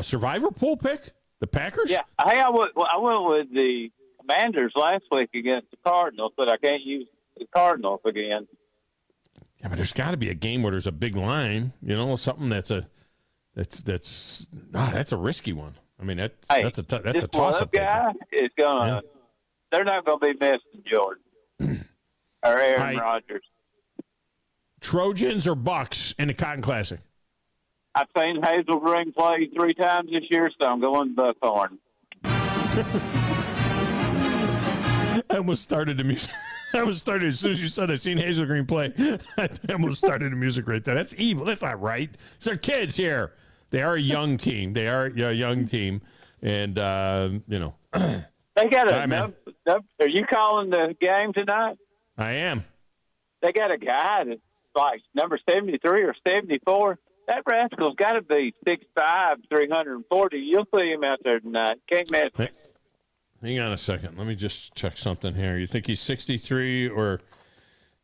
survivor pool pick. The Packers. Yeah. Hey, I went with the Commanders last week against the Cardinals, but I can't use the Cardinals again. Yeah, but there's got to be a game where there's a big line. Something that's a risky one. I mean, that's a toss-up. This guy is gonna. Yeah. They're not gonna be missing Jordan or Aaron Rodgers. Trojans or Bucks in the Cotton Classic? I've seen Hazel Green play 3 times this year, so I'm going Buckhorn. I almost started the music. As soon as you said I seen Hazel Green play, I almost started the music right there. That's evil. That's not right. It's our kids here. They are a young team. And, They got are you calling the game tonight? I am. They got a guy that's like number 73 or 74. That rascal's got to be 6'5", 340. You'll see him out there tonight. Can't miss him. Hang on a second. Let me just check something here. You think he's 63 or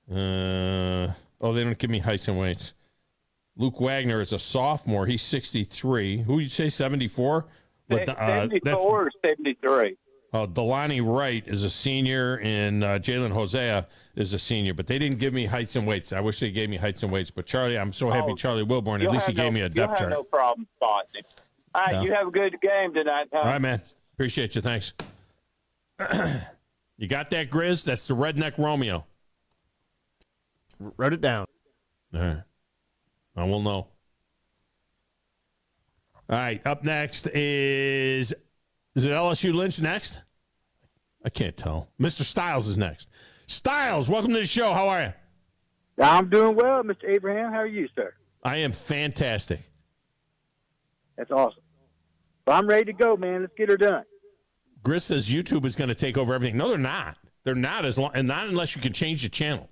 they don't give me heights and weights. Luke Wagner is a sophomore. He's 63. Who did you say, 74? 74 or 73. Delani Wright is a senior, and Jalen Hosea is a senior. But they didn't give me heights and weights. I wish they gave me heights and weights. But Charlie, I'm so happy Charlie Wilborn. At least he gave me a depth chart. No problem spotting. All right, you have a good game tonight, Tom. All right, man. Appreciate you. Thanks. You got that, Grizz? That's the Redneck Romeo. Wrote it down. All right. I will know. All right. Up next is it LSU Lynch next? I can't tell. Mr. Styles is next. Styles, welcome to the show. How are you? I'm doing well, Mr. Abraham. How are you, sir? I am fantastic. That's awesome. Well, I'm ready to go, man. Let's get her done. Grizz says YouTube is going to take over everything. No, they're not. They're not and not unless you can change the channel.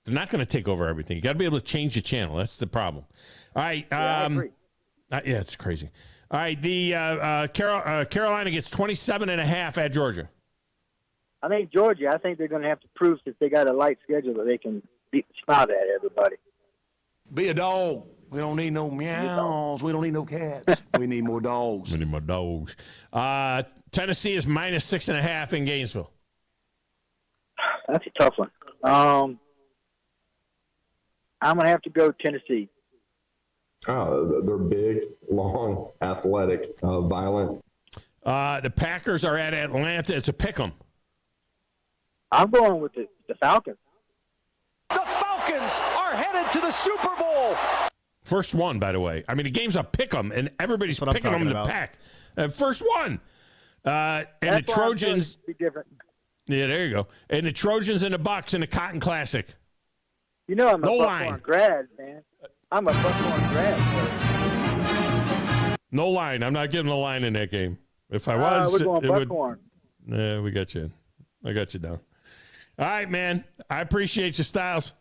They're not going to take over everything. You got to be able to change the channel. That's the problem. All right. I agree. Yeah, it's crazy. All right. The Carolina gets 27.5 at Georgia. I think Georgia. I think they're going to have to prove that they got a light schedule that they can beat the snot at everybody. Be a dog. We don't need no meows. We don't need no cats. We need more dogs. We need more dogs. Tennessee is minus 6.5 in Gainesville. That's a tough one. I'm going to have to go Tennessee. They're big, long, athletic, violent. The Packers are at Atlanta. It's a pick'em. I'm going with the Falcons. The Falcons are headed to the Super Bowl. First one, by the way. I mean, the game's a pick'em, and everybody's picking them to pack. First one. And the Trojans. Be different. Yeah, there you go. And the Trojans and the Bucks in the Cotton Classic. You know I'm a Buckhorn grad, man. I'm a Buckhorn grad. No line. I'm not giving a line in that game. If I was, we're going Buckhorn. Yeah, we got you in. I got you down. All right, man. I appreciate you, Styles.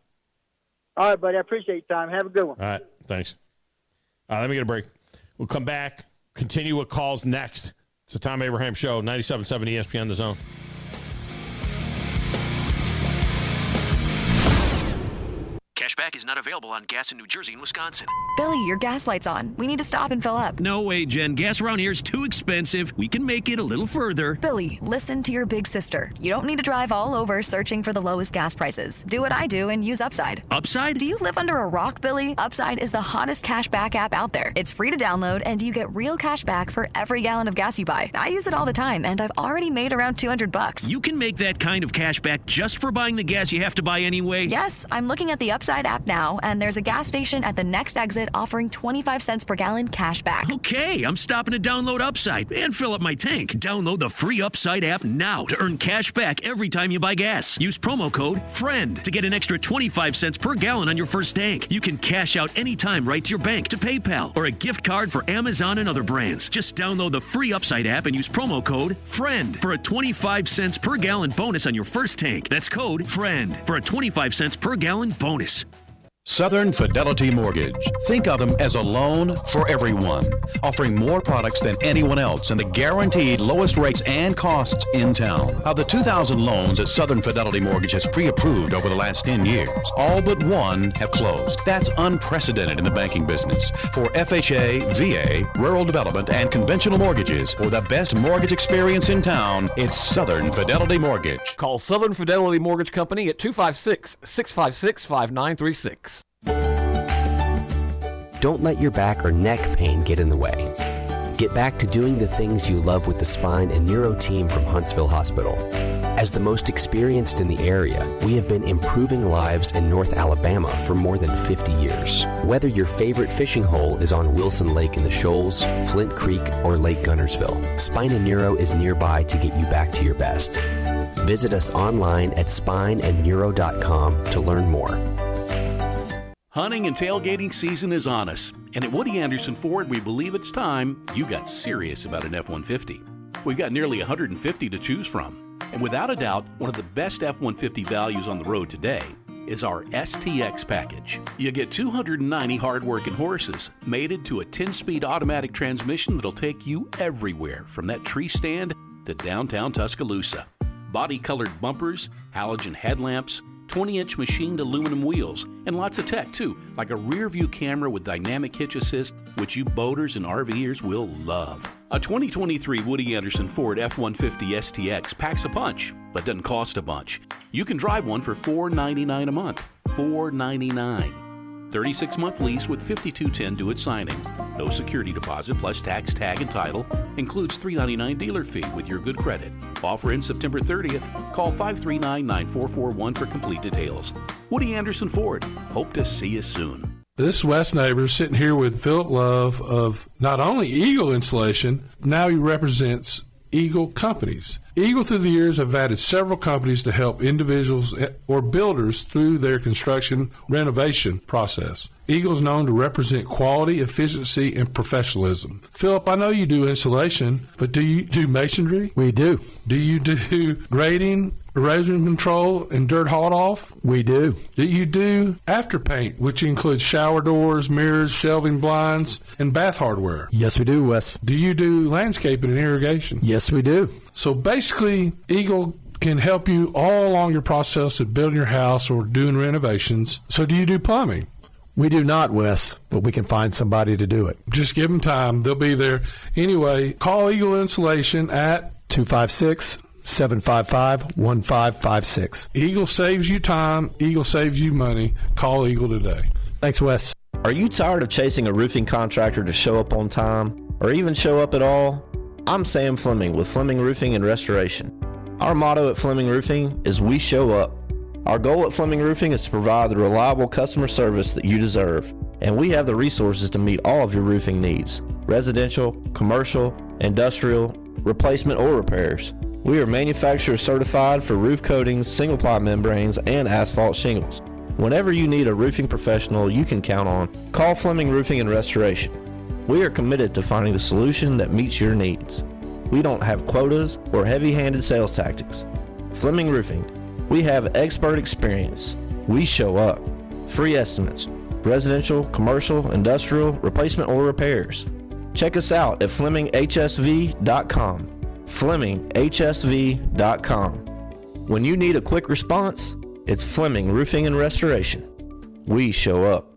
All right, buddy. I appreciate your time. Have a good one. All right. Thanks. Let me get a break. We'll come back, continue with calls next. It's the Thom Abraham Show, 97.7 ESPN The Zone. Cashback is not available on gas in New Jersey and Wisconsin. Billy, your gas light's on. We need to stop and fill up. No way, Jen. Gas around here is too expensive. We can make it a little further. Billy, listen to your big sister. You don't need to drive all over searching for the lowest gas prices. Do what I do and use Upside. Upside? Do you live under a rock, Billy? Upside is the hottest cashback app out there. It's free to download, and you get real cash back for every gallon of gas you buy. I use it all the time, and I've already made around $200. You can make that kind of cash back just for buying the gas you have to buy anyway? Yes, I'm looking at the Upside app now, and there's a gas station at the next exit offering 25 cents per gallon cash back. Okay, I'm stopping to download Upside and fill up my tank. Download the free Upside app now to earn cash back every time you buy gas. Use promo code FRIEND to get an extra 25 cents per gallon on your first tank. You can cash out anytime right to your bank, to PayPal, or a gift card for Amazon and other brands. Just download the free Upside app and use promo code FRIEND for a 25 cents per gallon bonus on your first tank. That's code FRIEND for a 25 cents per gallon bonus. Southern Fidelity Mortgage. Think of them as a loan for everyone, offering more products than anyone else and the guaranteed lowest rates and costs in town. Of the 2,000 loans that Southern Fidelity Mortgage has pre-approved over the last 10 years, all but one have closed. That's unprecedented in the banking business. For FHA, VA, rural development, and conventional mortgages, for the best mortgage experience in town, it's Southern Fidelity Mortgage. Call Southern Fidelity Mortgage Company at 256-656-5936. Don't let your back or neck pain get in the way. Get back to doing the things you love with the spine and neuro team from Huntsville Hospital. As the most experienced in the area, we have been improving lives in North Alabama for more than 50 years. Whether your favorite fishing hole is on Wilson Lake in the Shoals, Flint Creek, or Lake Gunnersville, Spine and Neuro is nearby to get you back to your best. Visit us online at spineandneuro.com to learn more. Hunting and tailgating season is on us, and at Woody Anderson Ford, we believe it's time you got serious about an F-150. We've got nearly 150 to choose from, and without a doubt, one of the best F-150 values on the road today is our STX package. You get 290 hard-working horses, mated to a 10-speed automatic transmission that'll take you everywhere, from that tree stand to downtown Tuscaloosa. Body-colored bumpers, halogen headlamps, 20-inch machined aluminum wheels, and lots of tech too, like a rear-view camera with dynamic hitch assist, which you boaters and RVers will love. A 2023 Woody Anderson Ford F-150 STX packs a punch, but doesn't cost a bunch. You can drive one for $499 a month. $499. 36-month lease with $52.10 due at signing. No security deposit plus tax, tag, and title. Includes $399 dealer fee with your good credit. Offer ends September 30th. Call 539-9441 for complete details. Woody Anderson Ford. Hope to see you soon. This is Wes Neighbors sitting here with Philip Love of not only Eagle Insulation, now he represents Eagle Companies. Eagle through the years have added several companies to help individuals or builders through their construction renovation process. Eagle is known to represent quality, efficiency, and professionalism. Philip, I know you do insulation, but do you do masonry? We do. Do you do grading, erosion control, and dirt hauled off? We do. Do you do afterpaint, which includes shower doors, mirrors, shelving blinds, and bath hardware? Yes, we do, Wes. Do you do landscaping and irrigation? Yes, we do. So basically, Eagle can help you all along your process of building your house or doing renovations. So do you do plumbing? We do not, Wes, but we can find somebody to do it. Just give them time. They'll be there. Anyway, call Eagle Insulation at 256-755-1556. Eagle saves you time. Eagle saves you money. Call Eagle today. Thanks, Wes. Are you tired of chasing a roofing contractor to show up on time or even show up at all? I'm Sam Fleming with Fleming Roofing and Restoration. Our motto at Fleming Roofing is we show up. Our goal at Fleming Roofing is to provide the reliable customer service that you deserve, and we have the resources to meet all of your roofing needs: residential, commercial, industrial, replacement, or repairs. We are manufacturer certified for roof coatings, single-ply membranes, and asphalt shingles. Whenever you need a roofing professional you can count on, call Fleming Roofing and Restoration. We are committed to finding the solution that meets your needs. We don't have quotas or heavy-handed sales tactics. Fleming Roofing. We have expert experience. We show up. Free estimates. Residential, commercial, industrial, replacement, or repairs. Check us out at FlemingHSV.com. FlemingHSV.com. When you need a quick response, it's Fleming Roofing and Restoration. We show up.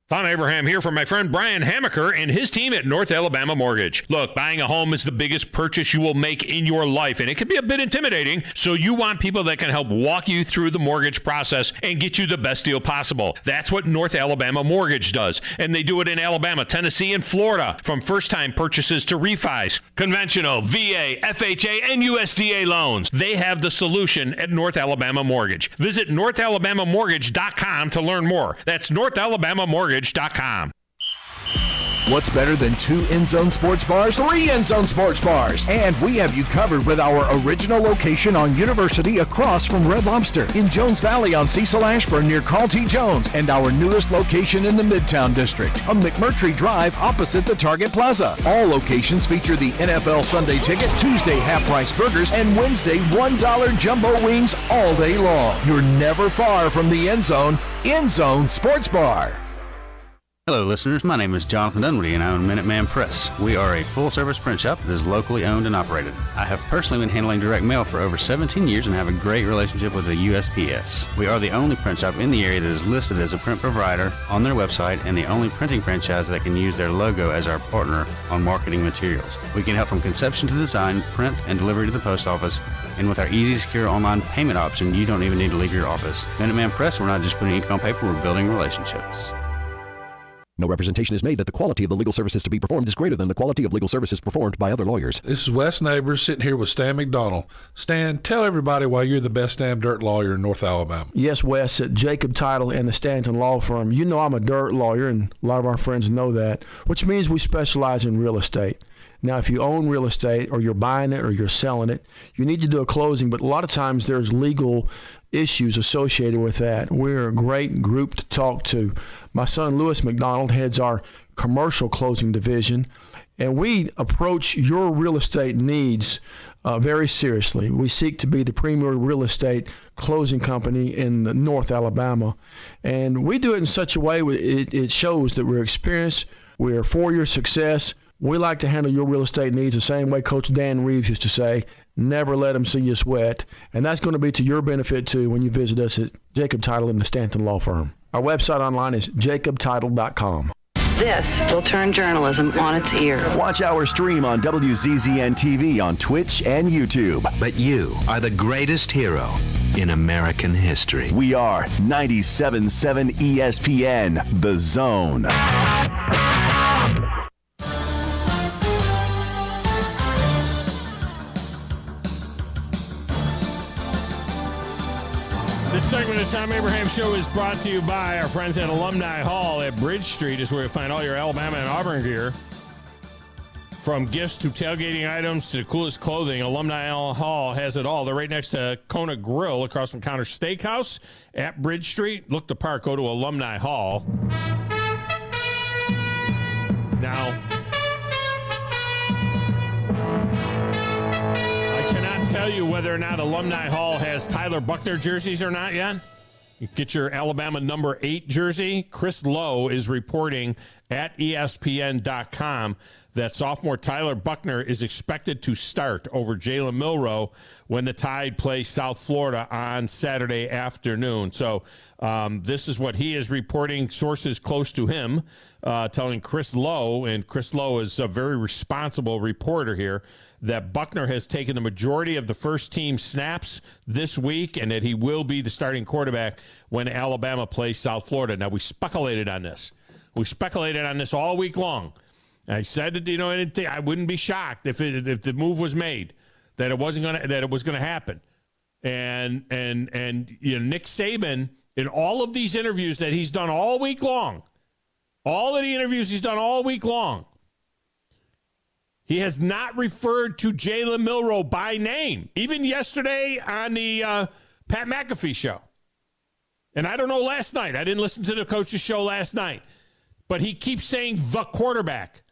Thom Abraham here from my friend Brian Hammaker and his team at North Alabama Mortgage. Look, buying a home is the biggest purchase you will make in your life, and it can be a bit intimidating, so you want people that can help walk you through the mortgage process and get you the best deal possible. That's what North Alabama Mortgage does, and they do it in Alabama, Tennessee, and Florida, from first-time purchases to refis, conventional, VA, FHA, and USDA loans. They have the solution at North Alabama Mortgage. Visit NorthAlabamaMortgage.com to learn more. That's NorthAlabamaMortgage.com. What's better than 2 end-zone sports bars? 3 end-zone sports bars. And we have you covered with our original location on University across from Red Lobster, in Jones Valley on Cecil Ashburn near Carl T. Jones, and our newest location in the Midtown District on McMurtry Drive opposite the Target Plaza. All locations feature the NFL Sunday Ticket, Tuesday half-price burgers, and Wednesday $1 jumbo wings all day long. You're never far from the end zone Sports Bar. Hello listeners, my name is Jonathan Dunwoody and I own Minuteman Press. We are a full-service print shop that is locally owned and operated. I have personally been handling direct mail for over 17 years and have a great relationship with the USPS. We are the only print shop in the area that is listed as a print provider on their website and the only printing franchise that can use their logo as our partner on marketing materials. We can help from conception to design, print, and delivery to the post office. And with our easy, secure online payment option, you don't even need to leave your office. Minuteman Press, we're not just putting ink on paper, we're building relationships. No representation is made that the quality of the legal services to be performed is greater than the quality of legal services performed by other lawyers. This is Wes Neighbors sitting here with Stan McDonald. Stan, tell everybody why you're the best damn dirt lawyer in North Alabama. Yes, Wes, at Jacob Title and the Stanton Law Firm. You know I'm a dirt lawyer, and a lot of our friends know that, which means we specialize in real estate. Now, if you own real estate or you're buying it or you're selling it, you need to do a closing, but a lot of times there's legal issues associated with that. We're a great group to talk to. My son, Lewis McDonald, heads our commercial closing division, and we approach your real estate needs very seriously. We seek to be the premier real estate closing company in North Alabama, and we do it in such a way it shows that we're experienced, we're for your success. We like to handle your real estate needs the same way Coach Dan Reeves used to say, Never let them see you sweat. And that's going to be to your benefit, too, when you visit us at Jacob Title and the Stanton Law Firm. Our website online is jacobtitle.com. This will turn journalism on its ear. Watch our stream on WZZN TV on Twitch and YouTube. But you are the greatest hero in American history. We are 97.7 ESPN, The Zone. This segment of the Tom Abraham Show is brought to you by our friends at Alumni Hall at Bridge Street, is where you find all your Alabama and Auburn gear. From gifts to tailgating items to the coolest clothing, Alumni Hall has it all. They're right next to Kona Grill across from Counter Steakhouse at Bridge Street. Look the part, go to Alumni Hall. Now, tell you whether or not Alumni Hall has Tyler Buchner jerseys or not yet. You get your Alabama number 8 jersey. Chris Lowe is reporting at ESPN.com that sophomore Tyler Buchner is expected to start over Jalen Milroe when the Tide play South Florida on Saturday afternoon. So this is what he is reporting. Sources close to him telling Chris Lowe, and Chris Lowe is a very responsible reporter here, that Buchner has taken the majority of the first team snaps this week and that he will be the starting quarterback when Alabama plays South Florida. Now, we speculated on this. We speculated on this all week long. I said that, I wouldn't be shocked if the move was made, that it was going to happen. And Nick Saban, in all of these interviews that he's done all week long, he has not referred to Jalen Milroe by name, even yesterday on the Pat McAfee show. And I don't know last night. I didn't listen to the coach's show last night. But he keeps saying the quarterback.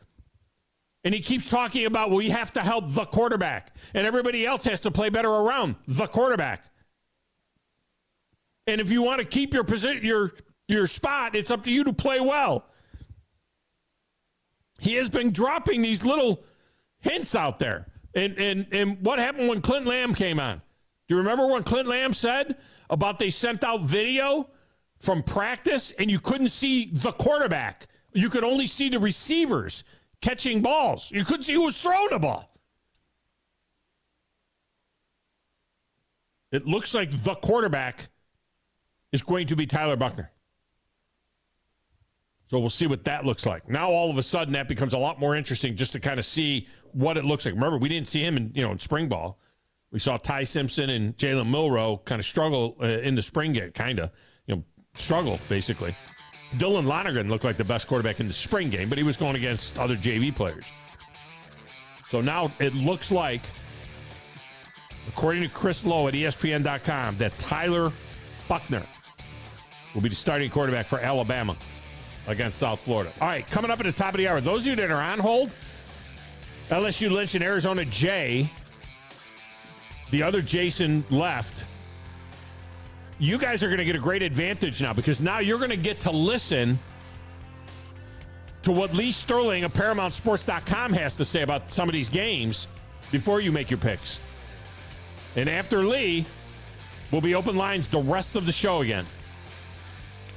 And he keeps talking about, well, you have to help the quarterback. And everybody else has to play better around the quarterback. And if you want to keep your position, your spot, it's up to you to play well. He has been dropping these little hints out there. And what happened when Clint Lamb came on? Do you remember when Clint Lamb said about they sent out video from practice and you couldn't see the quarterback? You could only see the receivers catching balls. You couldn't see who was throwing the ball. It looks like the quarterback is going to be Tyler Buchner. So we'll see what that looks like. Now, all of a sudden, that becomes a lot more interesting just to kind of see what it looks like. Remember, we didn't see him in spring ball. We saw Ty Simpson and Jalen Milroe kind of struggle in the spring game, struggle, basically. Dylan Lonergan looked like the best quarterback in the spring game, but he was going against other JV players. So now it looks like, according to Chris Lowe at ESPN.com, that Tyler Buchner will be the starting quarterback for Alabama against South Florida. All right, coming up at the top of the hour, those of you that are on hold, LSU Lynch and Arizona Jay, the other Jason left. You guys are going to get a great advantage now because now you're going to get to listen to what Lee Sterling of ParamountSports.com has to say about some of these games before you make your picks. And after Lee, we'll be open lines the rest of the show again.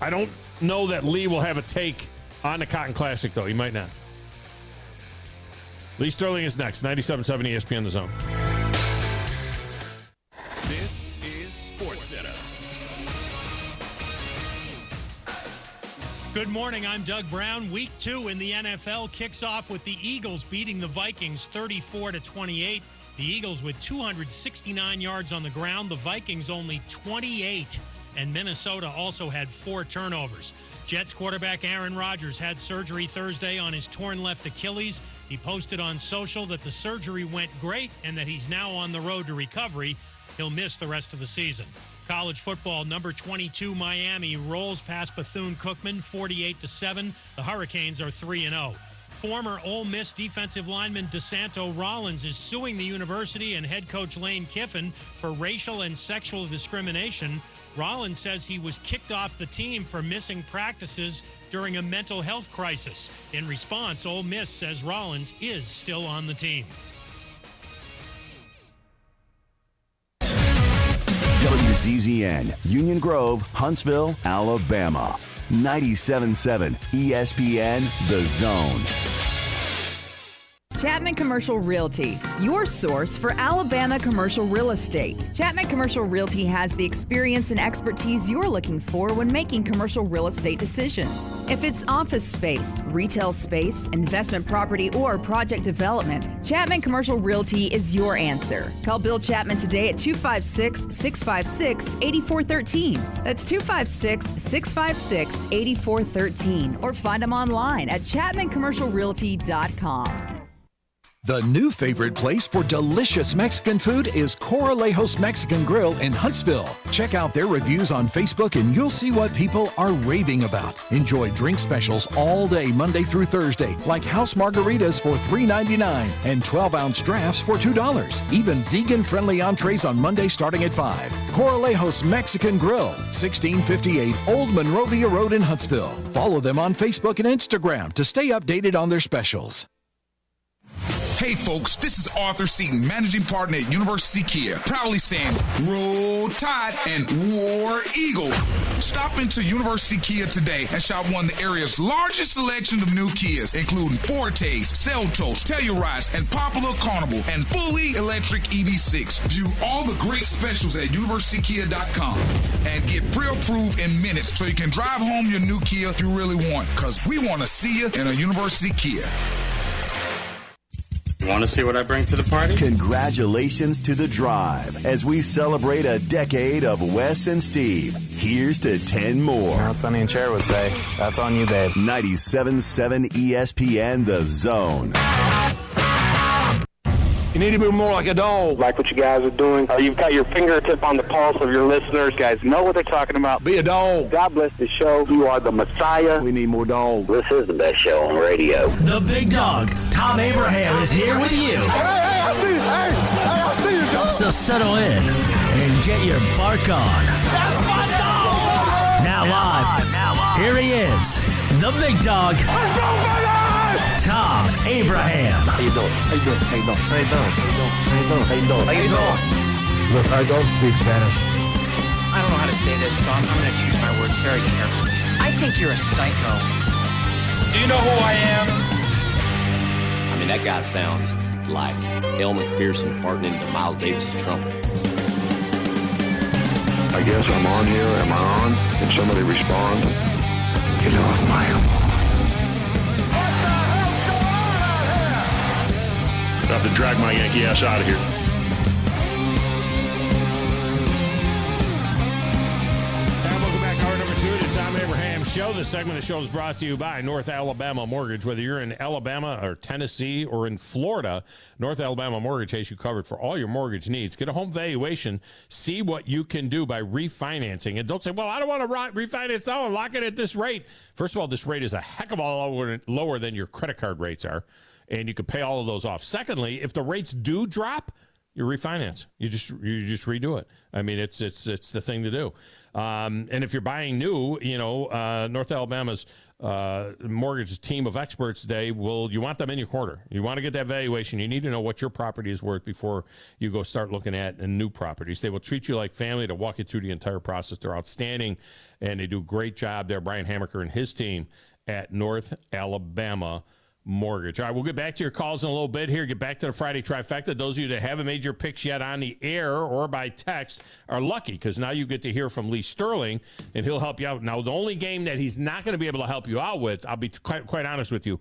I don't know that Lee will have a take on the Cotton Classic, though. He might not. Lee Sterling is next. 97.7 ESPN The Zone. This is SportsCenter. Good morning. I'm Doug Brown. Week 2 in the NFL kicks off with the Eagles beating the Vikings 34-28. The Eagles with 269 yards on the ground. The Vikings only 28. And Minnesota also had 4 turnovers. Jets quarterback Aaron Rodgers had surgery Thursday on his torn left Achilles. He posted on social that the surgery went great and that he's now on the road to recovery. He'll miss the rest of the season. College football, number 22 Miami rolls past Bethune-Cookman 48-7. The Hurricanes are 3-0. Former Ole Miss defensive lineman DeSanto Rollins is suing the university and head coach Lane Kiffin for racial and sexual discrimination. Rollins says he was kicked off the team for missing practices during a mental health crisis. In response, Ole Miss says Rollins is still on the team. WZZN, Union Grove, Huntsville, Alabama. 97.7 ESPN, The Zone. Chapman Commercial Realty, your source for Alabama commercial real estate. Chapman Commercial Realty has the experience and expertise you're looking for when making commercial real estate decisions. If it's office space, retail space, investment property, or project development, Chapman Commercial Realty is your answer. Call Bill Chapman today at 256-656-8413. That's 256-656-8413. Or find them online at chapmancommercialrealty.com. The new favorite place for delicious Mexican food is Corralejos Mexican Grill in Huntsville. Check out their reviews on Facebook and you'll see what people are raving about. Enjoy drink specials all day Monday through Thursday, like house margaritas for $3.99 and 12-ounce drafts for $2. Even vegan-friendly entrees on Monday starting at $5. Corralejos Mexican Grill, 1658 Old Monrovia Road in Huntsville. Follow them on Facebook and Instagram to stay updated on their specials. Hey folks, this is Arthur Seaton, managing partner at University Kia, proudly saying Roll Tide and War Eagle. Stop into University Kia today and shop one of the area's largest selection of new Kias, including Fortes, Seltos, Telluride, and Popular Carnival, and fully electric EV6. View all the great specials at universitykia.com and get pre-approved in minutes so you can drive home your new Kia you really want, because we want to see you in a University Kia. You want to see what I bring to the party? Congratulations to The Drive as we celebrate a decade of Wes and Steve. Here's to 10 more. Now, Sonny and Cher would say, that's on you, babe. 97.7 ESPN, The Zone. You need to be more like a dog. Like what you guys are doing. You've got your fingertip on the pulse of your listeners. You guys know what they're talking about. Be a dog. God bless the show. You are the Messiah. We need more dogs. This is the best show on radio. The big dog, Thom Abraham, is here with you. Hey, I see you. Hey, I see you, dog. So settle in and get your bark on. That's my dog. Now live, here he is, the big dog, Thom Abraham. How you doing? How you doing? How you doing? How you doing? How you doing? How you doing? How you doing? Look, I don't speak Spanish. I don't know how to say this, so I'm going to choose my words very carefully. I think you're a psycho. Do you know who I am? I mean, that guy sounds like Elle McPherson farting into Miles Davis' trumpet. I guess I'm on here. Am I on? Can somebody respond? Get off my I have to drag my Yankee ass out of here. And welcome back, hour number 2 of the Thom Abraham Show. This segment of the show is brought to you by North Alabama Mortgage. Whether you're in Alabama or Tennessee or in Florida, North Alabama Mortgage has you covered for all your mortgage needs. Get a home valuation. See what you can do by refinancing. And don't say, well, I don't want to refinance now and lock it at this rate. First of all, this rate is a heck of a lot lower than your credit card rates are. And you could pay all of those off. Secondly, if the rates do drop, you refinance. You just redo it. I mean, it's the thing to do. And if you're buying new, North Alabama's mortgage team of experts, you want them in your corner. You want to get that valuation. You need to know what your property is worth before you go start looking at new properties. They will treat you like family to walk you through the entire process. They're outstanding, and they do a great job there. Brian Hammaker and his team at North Alabama Mortgage. All right, we'll get back to your calls in a little bit here. Get back to the Friday trifecta. Those of you that haven't made your picks yet on the air or by text are lucky, because now you get to hear from Lee Sterling, and he'll help you out. Now, the only game that he's not going to be able to help you out with, I'll be quite honest with you,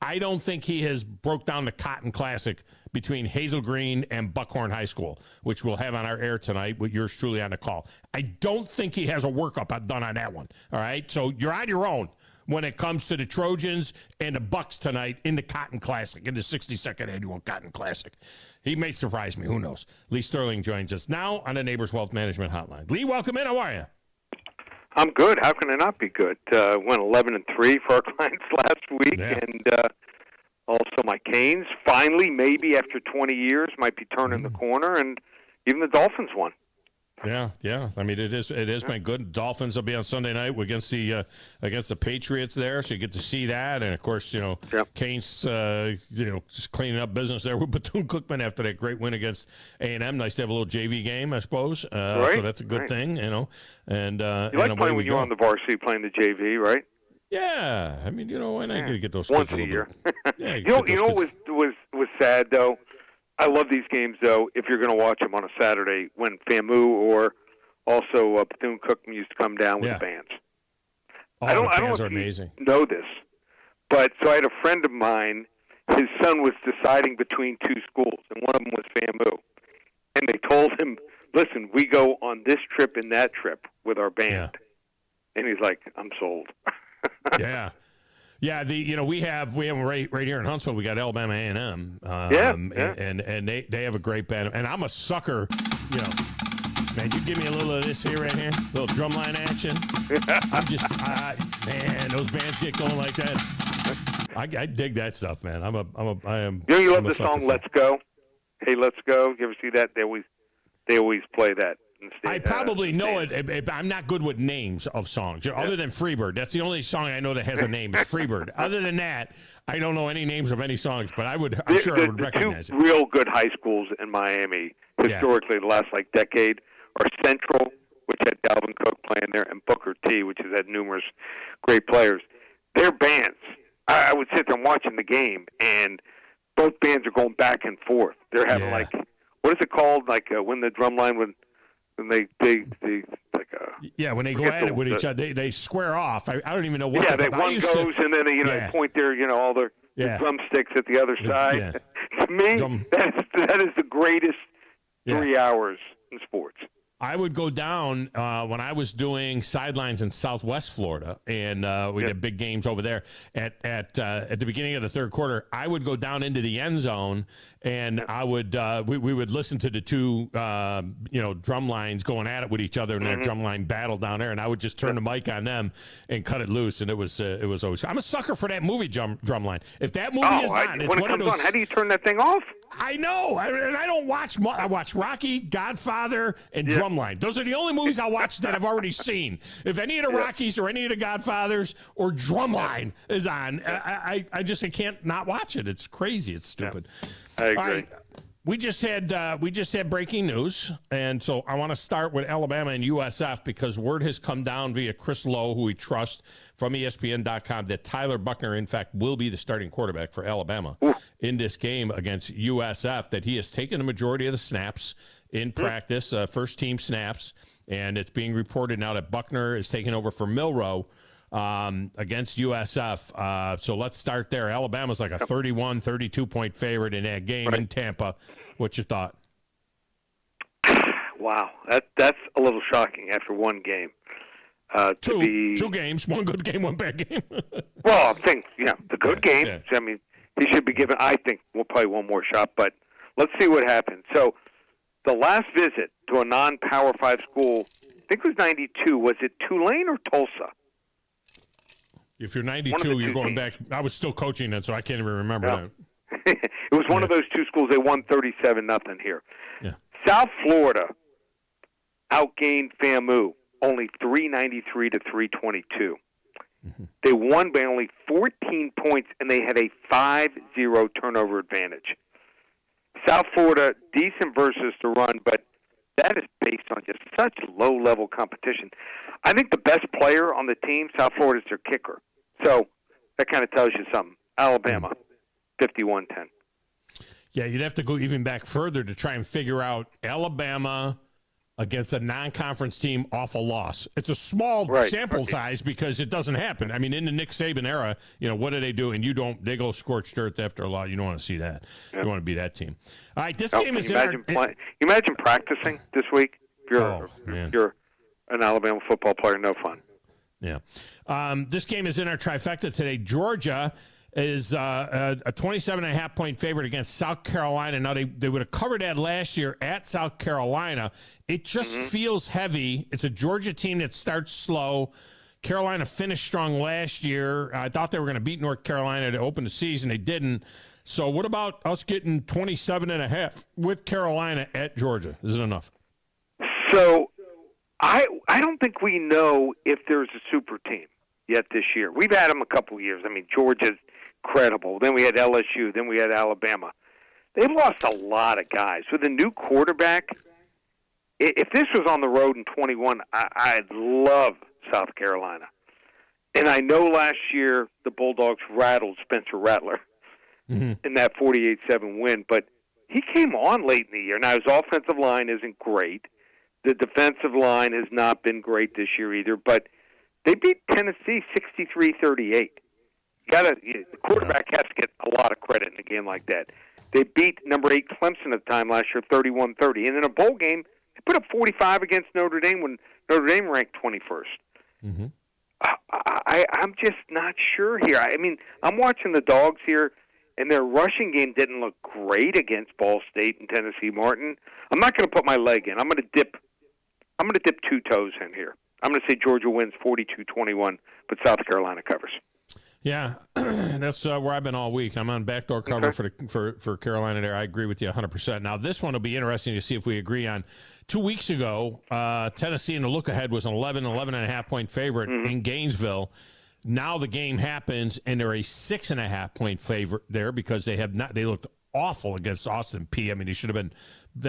I don't think he has broke down the Cotton Classic between Hazel Green and Buckhorn High School, which we'll have on our air tonight with yours truly on the call. I don't think he has a workup done on that one. All right, so you're on your own when it comes to the Trojans and the Bucks tonight in the Cotton Classic, in the 62nd Annual Cotton Classic. He may surprise me. Who knows? Lee Sterling joins us now on the Neighbors Wealth Management Hotline. Lee, welcome in. How are you? I'm good. How can I not be good? Went 11-3 for our clients last week, and also my Canes finally, maybe after 20 years, might be turning the corner, and even the Dolphins won. Yeah. I mean, it has been good. Dolphins will be on Sunday night against the Patriots there, so you get to see that. And of course, Kane's just cleaning up business there with Bethune-Cookman after that great win against A&M. Nice to have a little JV game, I suppose. Right. So that's a good thing, And you like playing when you're on the varsity, playing the JV, right? Yeah, I mean, why not get those once a year? You know what was sad though? I love these games, though, if you're going to watch them on a Saturday when FAMU or also Bethune-Cookman used to come down with the bands. I don't know if amazing. You know this, but so I had a friend of mine, his son was deciding between two schools, and one of them was FAMU. And they told him, listen, we go on this trip and that trip with our band. Yeah. And he's like, I'm sold. Yeah. Yeah, we have right here in Huntsville. We got Alabama A&M, and they have a great band. And I'm a sucker, man. You give me a little of this here, right here, little drumline action. I'm just, man, those bands get going like that. I dig that stuff, man. I am. You love the song "Let's Go." Hey, let's go. You ever see that? They always play that. I probably know it. I'm not good with names of songs. Other than Freebird, that's the only song I know that has a name. Is Freebird. Other than that, I don't know any names of any songs. But I'm sure I would recognize it. The two real good high schools in Miami historically, the last decade, are Central, which had Dalvin Cook playing there, and Booker T, which has had numerous great players. Their bands. I would sit there and watching the game, and both bands are going back and forth. They're having what is it called? When the drum line would. And they when they go at it with each other, they square off. I don't even know what. Yeah, one goes and then they point their all their drumsticks at the other side. To me, that is the greatest 3 hours in sports. I would go down when I was doing sidelines in Southwest Florida, and we did big games over there. At the beginning of the third quarter, I would go down into the end zone, and I would we would listen to the two drum lines going at it with each other in their drum line battle down there, and I would just turn the mic on them and cut it loose, and it was always. I'm a sucker for that movie drum line. If that movie is on, it's when one it of comes those. On, how do you turn that thing off? I know, and I don't watch. I watch Rocky, Godfather, and Drumline. Those are the only movies I watch that I've already seen. If any of the Rockies or any of the Godfathers or Drumline is on, I can't not watch it. It's crazy. It's stupid. I agree. All right. We just had breaking news, and so I want to start with Alabama and USF because word has come down via Chris Lowe, who we trust from ESPN.com, that Tyler Buchner, in fact, will be the starting quarterback for Alabama in this game against USF, that he has taken the majority of the snaps in practice, first-team snaps, and it's being reported now that Buchner is taking over for Milroe against USF. So let's start there. Alabama's like a 31, 32-point favorite in that game in Tampa. What's your thought? Wow, that's a little shocking after one game. Two games, one good game, one bad game. Well, I think, the good games. Yeah. I mean, he should be given, I think, probably one more shot, but let's see what happens. So the last visit to a non-Power 5 school, I think it was 92, was it Tulane or Tulsa? If you're 92, you're going back. I was still coaching then, so I can't even remember that. It was one of those two schools. They won 37-0 here. Yeah. South Florida outgained FAMU only 393 to 322. Mm-hmm. They won by only 14 points, and they had a 5-0 turnover advantage. South Florida, decent versus the run, but that is based on just such low-level competition. I think the best player on the team, South Florida, is their kicker. So that kind of tells you something. Alabama, 51-10. Yeah, you'd have to go even back further to try and figure out Alabama against a non-conference team off a loss. It's a small sample size because it doesn't happen. I mean, in the Nick Saban era, what do they do? And they go scorched earth after a lot. You don't want to see that. Yep. You want to be that team. All right, this game is imagine practicing this week. If you're an Alabama football player, no fun. Yeah. This game is in our trifecta today. Georgia is a 27.5-point favorite against South Carolina. Now, they would have covered that last year at South Carolina. It just feels heavy. It's a Georgia team that starts slow. Carolina finished strong last year. I thought they were going to beat North Carolina to open the season. They didn't. So what about us getting 27.5 with Carolina at Georgia? Is it enough? So I don't think we know if there's a super team yet this year. We've had them a couple of years. I mean, Georgia's credible. Then we had LSU. Then we had Alabama. They've lost a lot of guys. With a new quarterback, if this was on the road in 21, I'd love South Carolina. And I know last year the Bulldogs rattled Spencer Rattler in that 48-7 win, but he came on late in the year. Now, his offensive line isn't great. The defensive line has not been great this year either, but they beat Tennessee 63-38. The quarterback has to get a lot of credit in a game like that. They beat number 8 Clemson at the time last year 31-30. And in a bowl game, they put up 45 against Notre Dame when Notre Dame ranked 21st. I'm just not sure here. I mean, I'm watching the Dogs here, and their rushing game didn't look great against Ball State and Tennessee Martin. I'm not going to put my leg in. I'm going to dip 2 toes in here. I'm going to say Georgia wins 42-21, but South Carolina covers. Yeah, that's where I've been all week. I'm on backdoor cover for Carolina there. I agree with you 100%. Now, this one will be interesting to see if we agree on. 2 weeks ago, Tennessee in the look-ahead was an 11.5-point favorite in Gainesville. Now the game happens, and they're a 6.5-point favorite there because they looked awful against Austin Peay. I mean, that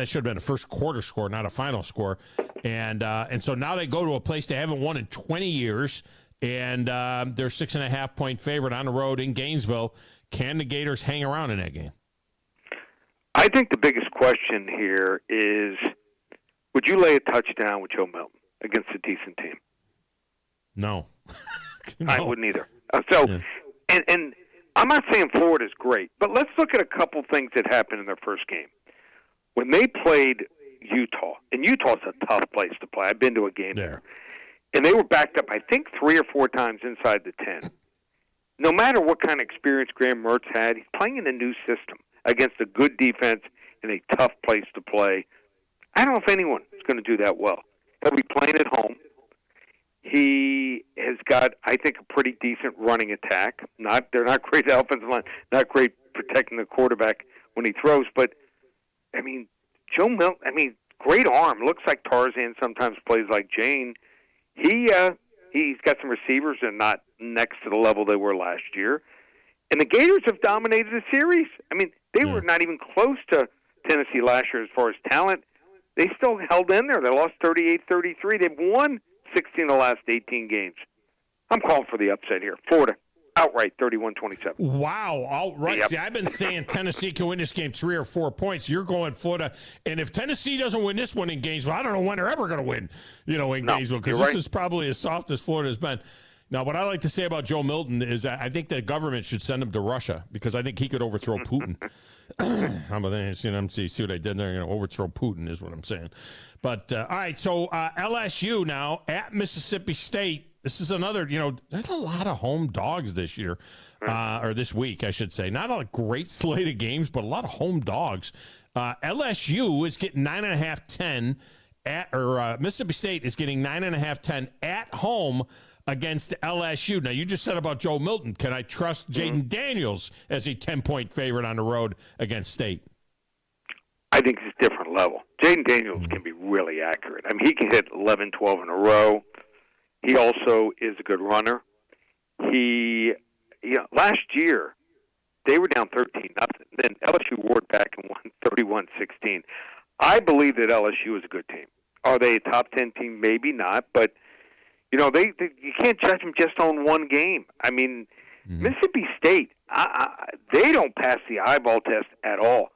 should have been a first quarter score, not a final score. And so now they go to a place they haven't won in 20 years. And they're 6.5-point favorite on the road in Gainesville. Can the Gators hang around in that game? I think the biggest question here is, would you lay a touchdown with Joe Milton against a decent team? No. No. I wouldn't either. And I'm not saying Florida's great, but let's look at a couple things that happened in their first game. When they played Utah, and Utah's a tough place to play. I've been to a game there. And they were backed up, I think, 3 or 4 times inside the 10. No matter what kind of experience Graham Mertz had, he's playing in a new system against a good defense in a tough place to play. I don't know if anyone is going to do that well. He'll be playing at home. He has got, I think, a pretty decent running attack. They're not great offensive line, not great protecting the quarterback when he throws. But, I mean, Joe Milton, great arm. Looks like Tarzan sometimes plays like Jane. He's got some receivers that are not next to the level they were last year. And the Gators have dominated the series. I mean, they were not even close to Tennessee last year as far as talent. They still held in there. They lost 38-33. They've won 16 of the last 18 games. I'm calling for the upset here. Florida, outright, 31-27. Wow, outright. Yep. See, I've been saying Tennessee can win this game 3 or 4 points. You're going Florida. And if Tennessee doesn't win this one in Gainesville, I don't know when they're ever going to win, in Gainesville, because this is probably as soft as Florida's been. Now, what I like to say about Joe Milton is that I think the government should send him to Russia because I think he could overthrow Putin. How about that? See what I did there? Overthrow Putin is what I'm saying. But, all right, so LSU now at Mississippi State. This is another, there's a lot of home dogs this year, or this week, I should say. Not a great slate of games, but a lot of home dogs. LSU is getting 9.5-10 Mississippi State is getting 9.5-10 at home against LSU. Now, you just said about Joe Milton. Can I trust Jaden Daniels as a 10-point favorite on the road against State? I think it's a different level. Jaden Daniels can be really accurate. I mean, he can hit 11, 12 in a row. He also is a good runner. Last year, they were down 13-0. Then LSU roared back and won 31-16. I believe that LSU is a good team. Are they a top 10 team? Maybe not, but you can't judge them just on one game. I mean, Mississippi State, they don't pass the eyeball test at all.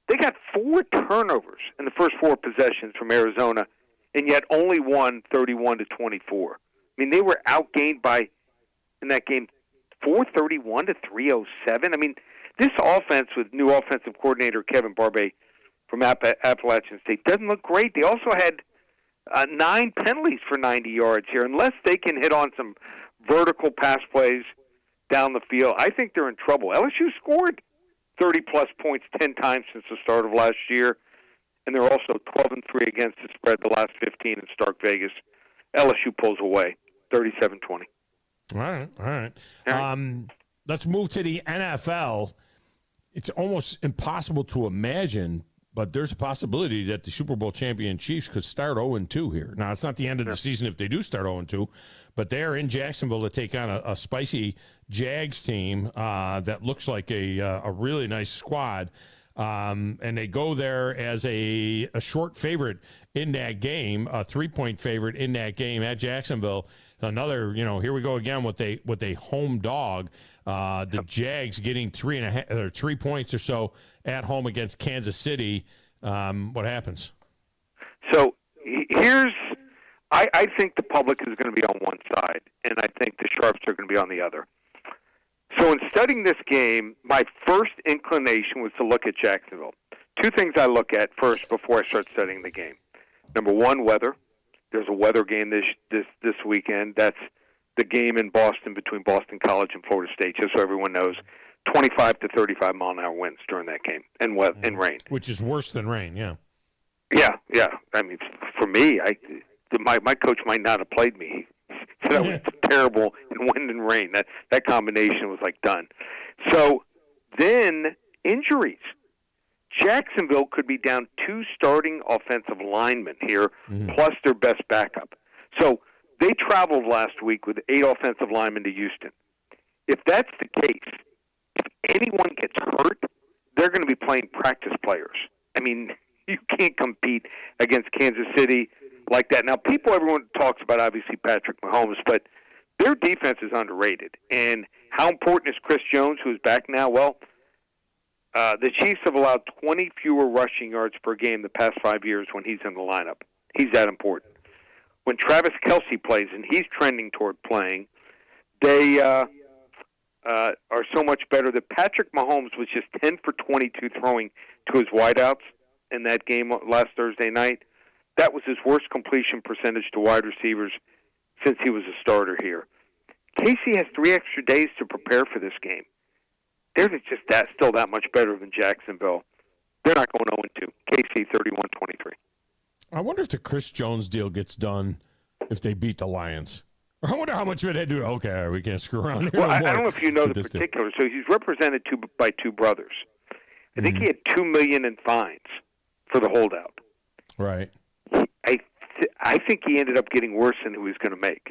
They got 4 turnovers in the first 4 possessions from Arizona, and yet only won 31-24. I mean, they were outgained in that game, 431 to 307. I mean, this offense with new offensive coordinator Kevin Barbay from Appalachian State doesn't look great. They also had 9 penalties for 90 yards here. Unless they can hit on some vertical pass plays down the field, I think they're in trouble. LSU scored 30-plus points 10 times since the start of last year, and they're also 12-3 against the spread the last 15 in Stark Vegas. LSU pulls away, 37-20. All right. Let's move to the NFL. It's almost impossible to imagine but there's a possibility that the Super Bowl champion Chiefs could start 0-2 here. Now, it's not the end of the season if they do start 0-2, but they're in Jacksonville to take on a spicy Jags team that looks like a really nice squad. And they go there as a short favorite in that game, a 3-point favorite in that game at Jacksonville. Another, here we go again with a home dog. The Jags getting 3 points or so at home against Kansas City. What happens? So I think the public is going to be on one side, and I think the sharps are going to be on the other. So in studying this game, my first inclination was to look at Jacksonville. Two things I look at first before I start studying the game. Number one, weather. There's a weather game this weekend. That's the game in Boston between Boston College and Florida State, just so everyone knows. 25 to 35 mile-an-hour winds during that game, and rain. Which is worse than rain, yeah. Yeah. I mean, for me, my coach might not have played me. So that was terrible in wind and rain. That combination was like done. So then injuries. Jacksonville could be down 2 starting offensive linemen here, plus their best backup. So they traveled last week with 8 offensive linemen to Houston. If that's the case, if anyone gets hurt, they're going to be playing practice players. I mean, you can't compete against Kansas City like that. Now, everyone talks about, obviously, Patrick Mahomes, but their defense is underrated. And how important is Chris Jones, who's back now? Well, the Chiefs have allowed 20 fewer rushing yards per game the past 5 years when he's in the lineup. He's that important. When Travis Kelce plays, and he's trending toward playing, they are so much better that Patrick Mahomes was just 10 for 22 throwing to his wideouts in that game last Thursday night. That was his worst completion percentage to wide receivers since he was a starter here. Casey has 3 extra days to prepare for this game. They're just still that much better than Jacksonville. They're not going 0-2. Casey 31-23. I wonder if the Chris Jones deal gets done if they beat the Lions. I wonder how much of it they do. Okay, we can't screw around here. Well, I don't know if you know the particulars. So he's represented by 2 brothers. I think he had $2 million in fines for the holdout. Right. I think he ended up getting worse than he was going to make.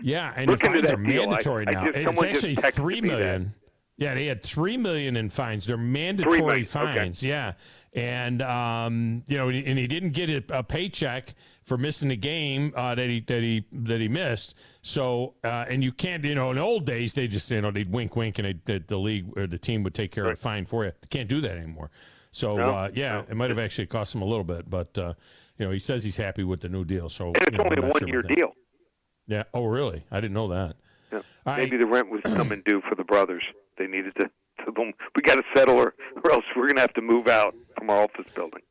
Yeah, and the fines are mandatory now. It's actually $3 million. Yeah, they had $3 million in fines. They're mandatory fines. Okay. Yeah, and and he didn't get a paycheck for missing the game that he missed. So and you can't, in old days they just they'd wink and the league or the team would take care of the fine for you. They can't do that anymore. So it might have actually cost him a little bit, but he says he's happy with the new deal. So and it's only a 1-year deal. Yeah. Oh, really? I didn't know that. Yeah. Maybe the rent was coming due for the brothers. They needed to we got to settle, or else we're going to have to move out from our office building.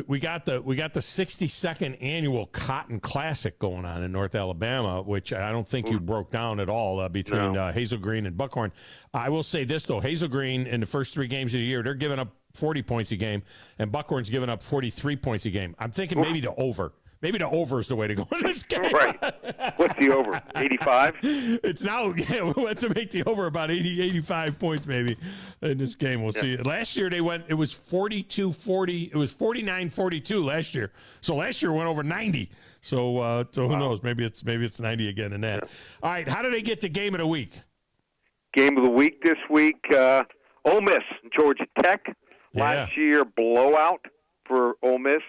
We got the 62nd annual Cotton Classic going on in North Alabama, which I don't think you broke down at all between Hazel Green and Buckhorn. I will say this, though. Hazel Green, in the first 3 games of the year, they're giving up 40 points a game, and Buckhorn's giving up 43 points a game. I'm thinking maybe the over. Maybe the over is the way to go in this game. Right. What's the over? 85? It's now, we'll have to make the over about 80, 85 points maybe in this game. We'll see. Last year it was 42-40. It was 49-42 last year. So last year it went over 90. So who knows? Maybe it's 90 again in that. All right. How do they get to game of the week? Game of the week this week, Ole Miss, Georgia Tech. Last year, blowout for Ole Miss.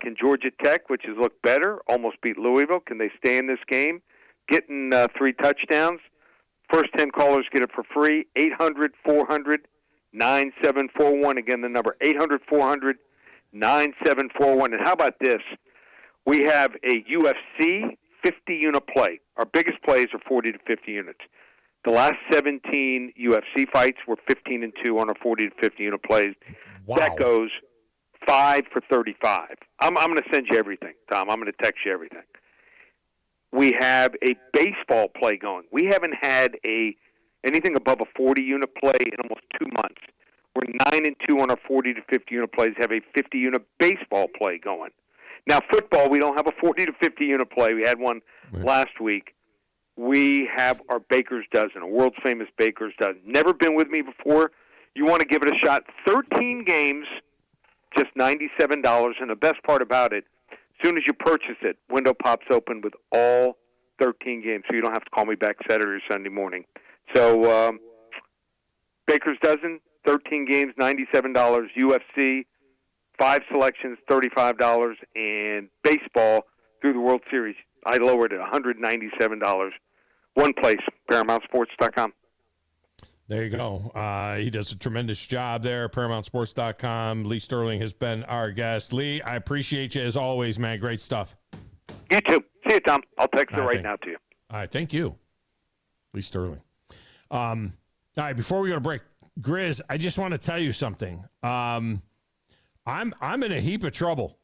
Can Georgia Tech, which has looked better, almost beat Louisville? Can they stay in this game? Getting 3 touchdowns. First 10 callers get it for free. 800-400-9741. Again, the number 800-400-9741. And how about this? We have a UFC 50-unit play. Our biggest plays are 40 to 50 units. The last 17 UFC fights were 15-2 on our 40 to 50-unit plays. Wow. That goes 5 for 35. I'm going to send you everything, Tom. I'm going to text you everything. We have a baseball play going. We haven't had anything above a 40-unit play in almost 2 months. We're 9-2 on our 40 to 50-unit plays. Have a 50-unit baseball play going. Now, football, we don't have a 40 to 50-unit play. We had one last week. We have our Baker's Dozen, a world's famous Baker's Dozen. Never been with me before. You want to give it a shot. 13 games, just $97. And the best part about it, as soon as you purchase it, window pops open with all 13 games, so you don't have to call me back Saturday or Sunday morning. So Baker's Dozen, 13 games, $97. UFC, 5 selections, $35. And baseball through the World Series, I lowered it, $197. One place, ParamountSports.com. There you go. He does a tremendous job there. ParamountSports.com. Lee Sterling has been our guest. Lee, I appreciate you as always, man. Great stuff. You too. See you, Tom. I'll text it right now to you. All right. Thank you, Lee Sterling. All right. Before we go to break, Grizz, I just want to tell you something. I'm in a heap of trouble.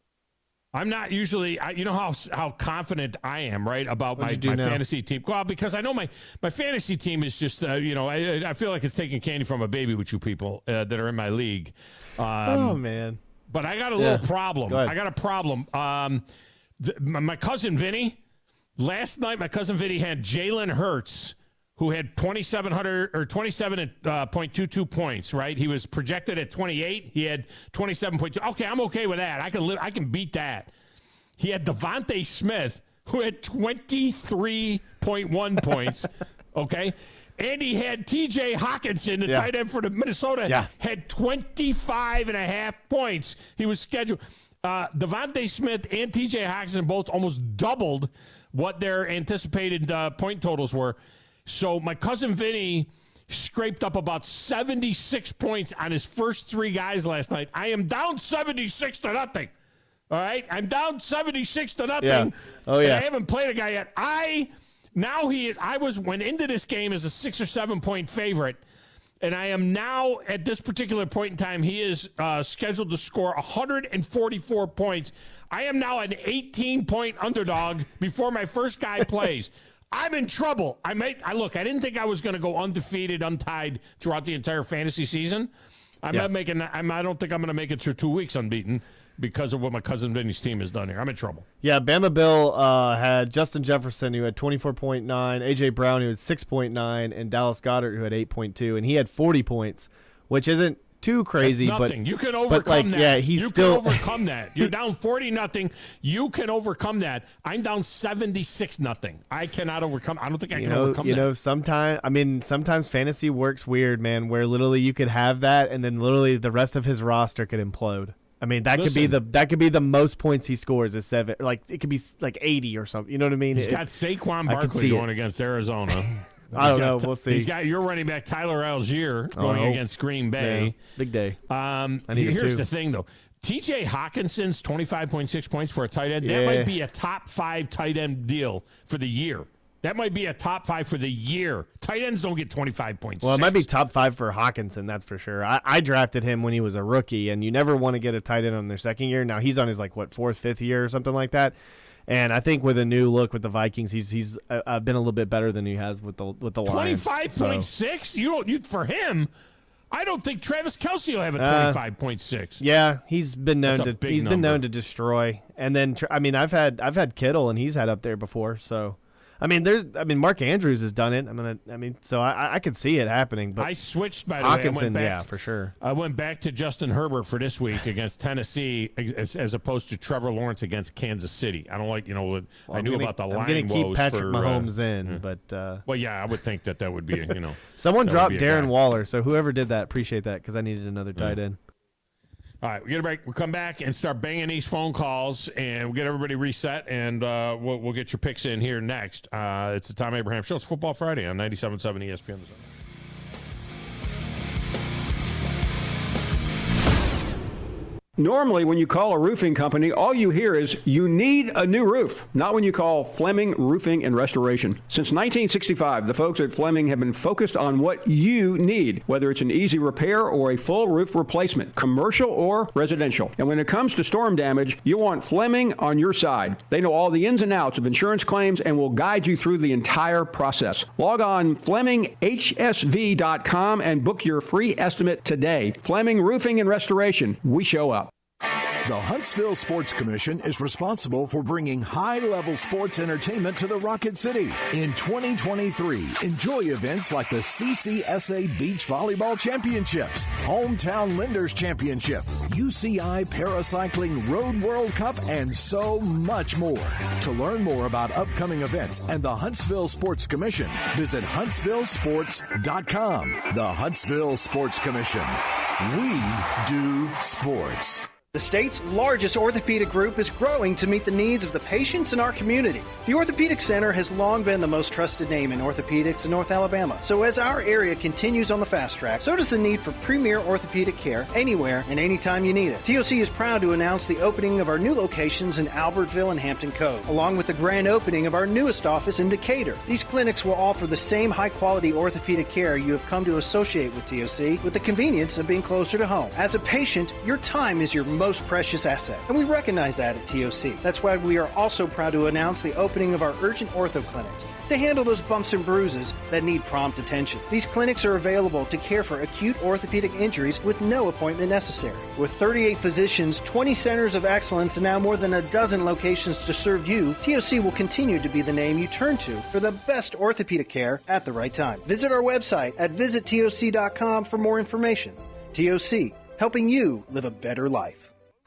I'm not usually, you know how confident I am, right, about my fantasy team. Well, because I know my fantasy team is just, I feel like it's taking candy from a baby with you people that are in my league. Oh, man. But I got a little problem. I got a problem. My cousin Vinny, last night my cousin Vinny had Jalen Hurts, who had 27.22 points, right? He was projected at 28. He had 27.2. Okay, I'm okay with that. I can beat that. He had Devontae Smith, who had 23.1 points, okay? And he had T.J. Hawkinson, the tight end for the Minnesota, had 25.5 points. He was scheduled. Devontae Smith and T.J. Hawkinson both almost doubled what their anticipated point totals were. So my cousin Vinny scraped up about 76 points on his first 3 guys last night. I am down 76-0. All right? I'm down 76-0. Yeah. Oh, yeah. And I haven't played a guy yet. I went into this game as a 6 or 7 point favorite. And I am now, at this particular point in time, he is scheduled to score 144 points. I am now an 18-point underdog before my first guy plays. I'm in trouble. I didn't think I was going to go undefeated, untied throughout the entire fantasy season. I don't think I'm going to make it through 2 weeks unbeaten because of what my cousin Vinny's team has done here. I'm in trouble. Yeah, Bama Bill had Justin Jefferson, who had 24.9, A.J. Brown, who had 6.9, and Dallas Goedert, who had 8.2, and he had 40 points, which isn't too crazy. That's nothing. But you can overcome that. Yeah, you still can overcome that. You're down 40-0. You can overcome that. I'm down 76-0. I cannot overcome. I don't think I can overcome that. Sometimes fantasy works weird, man, where literally you could have that, and then literally the rest of his roster could implode. I mean, that could be the most points he scores is 7. Like it could be like 80 or something. You know what I mean? He's got Saquon Barkley going against Arizona. I don't know. We'll see. He's got your running back Tyler Algier going against Green Bay. Yeah, big day. Here's the thing, though. T.J. Hawkinson's 25.6 points for a tight end. That might be a top 5 tight end deal for the year. That might be a top 5 for the year. Tight ends don't get 25.6. Well, it might be top 5 for Hawkinson, that's for sure. I drafted him when he was a rookie, and you never want to get a tight end on their second year. Now he's on his 4th, 5th year or something like that. And I think with a new look with the Vikings, he's been a little bit better than he has with the Lions. 25.6? You for him? I don't think Travis Kelce will have a 25.6. Yeah, he's been known to destroy. And then I've had Kittle, and he's had up there before. So Mark Andrews has done it. So I could see it happening. But I switched, by the Hawkinson, way. For sure. I went back to Justin Herbert for this week against Tennessee as opposed to Trevor Lawrence against Kansas City. I don't like, I knew about the line woes. I'm going to keep Patrick Mahomes in, but... well, yeah, I would think that would be, Someone dropped Darren Waller, so whoever did that, appreciate that, because I needed another tight end. All right, we get a break. We'll come back and start banging these phone calls, and we'll get everybody reset, and we'll get your picks in here next. It's the Tom Abraham Show. It's Football Friday on 97.7 ESPN. Normally, when you call a roofing company, all you hear is, you need a new roof. Not when you call Fleming Roofing and Restoration. Since 1965, the folks at Fleming have been focused on what you need, whether it's an easy repair or a full roof replacement, commercial or residential. And when it comes to storm damage, you want Fleming on your side. They know all the ins and outs of insurance claims and will guide you through the entire process. Log on FlemingHSV.com and book your free estimate today. Fleming Roofing and Restoration. We show up. The Huntsville Sports Commission is responsible for bringing high-level sports entertainment to the Rocket City. In 2023, enjoy events like the CCSA Beach Volleyball Championships, Hometown Lenders Championship, UCI Paracycling Road World Cup, and so much more. To learn more about upcoming events and the Huntsville Sports Commission, visit huntsvillesports.com. The Huntsville Sports Commission. We do sports. The state's largest orthopedic group is growing to meet the needs of the patients in our community. The Orthopedic Center has long been the most trusted name in orthopedics in North Alabama. So as our area continues on the fast track, so does the need for premier orthopedic care anywhere and anytime you need it. TOC is proud to announce the opening of our new locations in Albertville and Hampton Cove, along with the grand opening of our newest office in Decatur. These clinics will offer the same high-quality orthopedic care you have come to associate with TOC, with the convenience of being closer to home. As a patient, your time is your most precious asset, and we recognize that at TOC. That's why we are also proud to announce the opening of our urgent ortho clinics to handle those bumps and bruises that need prompt attention. These clinics are available to care for acute orthopedic injuries with no appointment necessary. With 38 physicians, 20 centers of excellence, and now more than a dozen locations to serve you, TOC will continue to be the name you turn to for the best orthopedic care at the right time. Visit our website at visittoc.com for more information. TOC, helping you live a better life.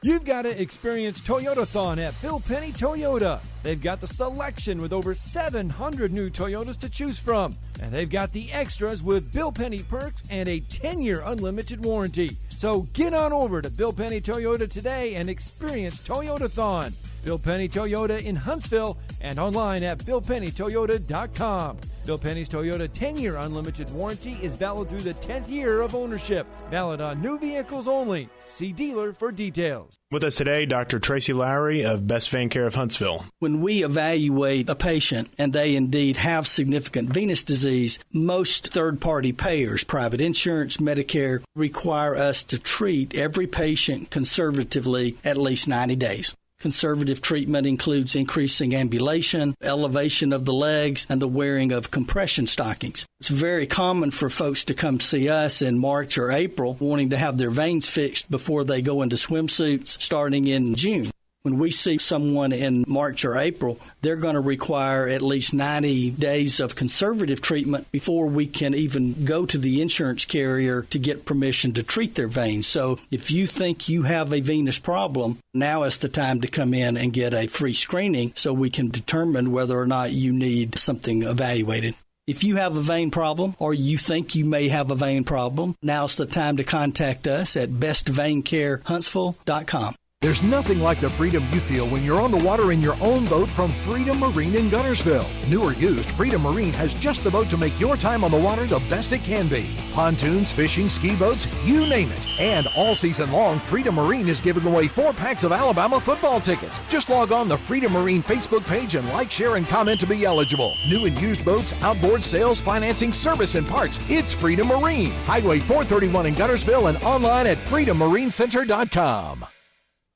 You've got to experience Toyotathon at Bill Penny Toyota. They've got the selection with over 700 new Toyotas to choose from. And they've got the extras with Bill Penny perks and a 10-year unlimited warranty. So get on over to Bill Penny Toyota today and experience Toyotathon. Bill Penny Toyota in Huntsville and online at BillPennyToyota.com. Bill Penny's Toyota 10-year unlimited warranty is valid through the 10th year of ownership. Valid on new vehicles only. See dealer for details. With us today, Dr. Tracy Lowry of Best Vein Care of Huntsville. When we evaluate a patient and they indeed have significant venous disease, most third-party payers, private insurance, Medicare, require us to treat every patient conservatively at least 90 days. Conservative treatment includes increasing ambulation, elevation of the legs, and the wearing of compression stockings. It's very common for folks to come see us in March or April wanting to have their veins fixed before they go into swimsuits starting in June. When we see someone in March or April, they're going to require at least 90 days of conservative treatment before we can even go to the insurance carrier to get permission to treat their veins. So if you think you have a venous problem, now is the time to come in and get a free screening so we can determine whether or not you need something evaluated. If you have a vein problem or you think you may have a vein problem, now's the time to contact us at bestveincarehuntsville.com. There's nothing like the freedom you feel when you're on the water in your own boat from Freedom Marine in Guntersville. New or used, Freedom Marine has just the boat to make your time on the water the best it can be. Pontoons, fishing, ski boats, you name it. And all season long, Freedom Marine is giving away 4 packs of Alabama football tickets. Just log on the Freedom Marine Facebook page and like, share, and comment to be eligible. New and used boats, outboard sales, financing, service, and parts. It's Freedom Marine. Highway 431 in Guntersville and online at freedommarincenter.com.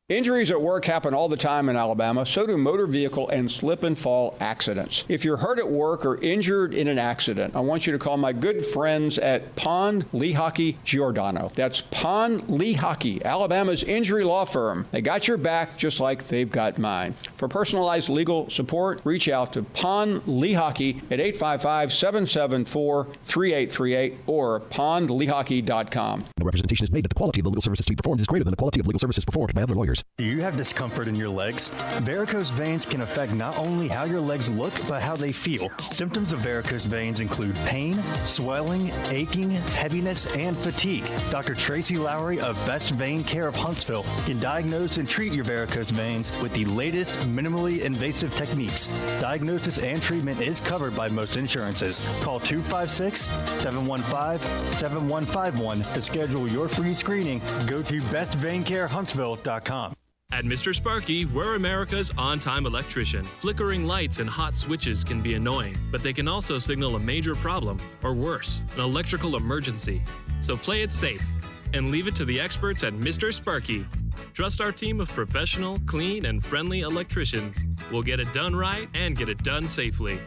Injuries at work happen all the time in Alabama. So do motor vehicle and slip and fall accidents. If you're hurt at work or injured in an accident, I want you to call my good friends at Pond Lehocky Giordano. That's Pond Lehocky, Alabama's injury law firm. They got your back just like they've got mine. For personalized legal support, reach out to Pond Lehocky at 855-774-3838 or pondlehocky.com. The representation is made that the quality of the legal services to be performed is greater than the quality of legal services performed by other lawyers. Do you have discomfort in your legs? Varicose veins can affect not only how your legs look, but how they feel. Symptoms of varicose veins include pain, swelling, aching, heaviness, and fatigue. Dr. Tracy Lowry of Best Vein Care of Huntsville can diagnose and treat your varicose veins with the latest minimally invasive techniques. Diagnosis and treatment is covered by most insurances. Call 256-715-7151 to schedule your free screening. Go to bestveincarehuntsville.com. At Mr. Sparky, we're America's on-time electrician. Flickering lights and hot switches can be annoying, but they can also signal a major problem, or worse, an electrical emergency. So play it safe and leave it to the experts at Mr. Sparky. Trust our team of professional, clean, and friendly electricians. We'll get it done right and get it done safely.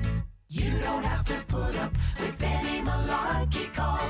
You don't have to put up with any malarkey. Call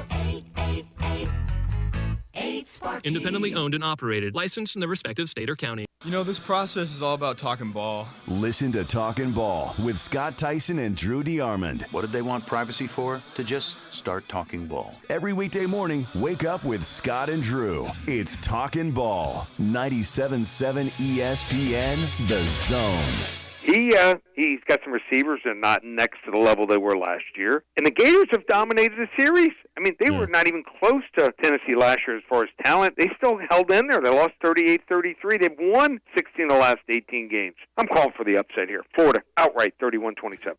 888-8 Sparky. Independently owned and operated. Licensed in the respective state or county. You know, this process is all about talking ball. Listen to Talkin' Ball with Scott Tyson and Drew DeArmond. What did they want privacy for? To just start talking ball. Every weekday morning, wake up with Scott and Drew. It's Talkin' Ball. 97.7 ESPN, The Zone. He's got some receivers that are not next to the level they were last year. And the Gators have dominated the series. I mean, they were not even close to Tennessee last year as far as talent. They still held in there. They lost 38-33. They've won 16 of the last 18 games. I'm calling for the upset here. Florida, outright, 31-27.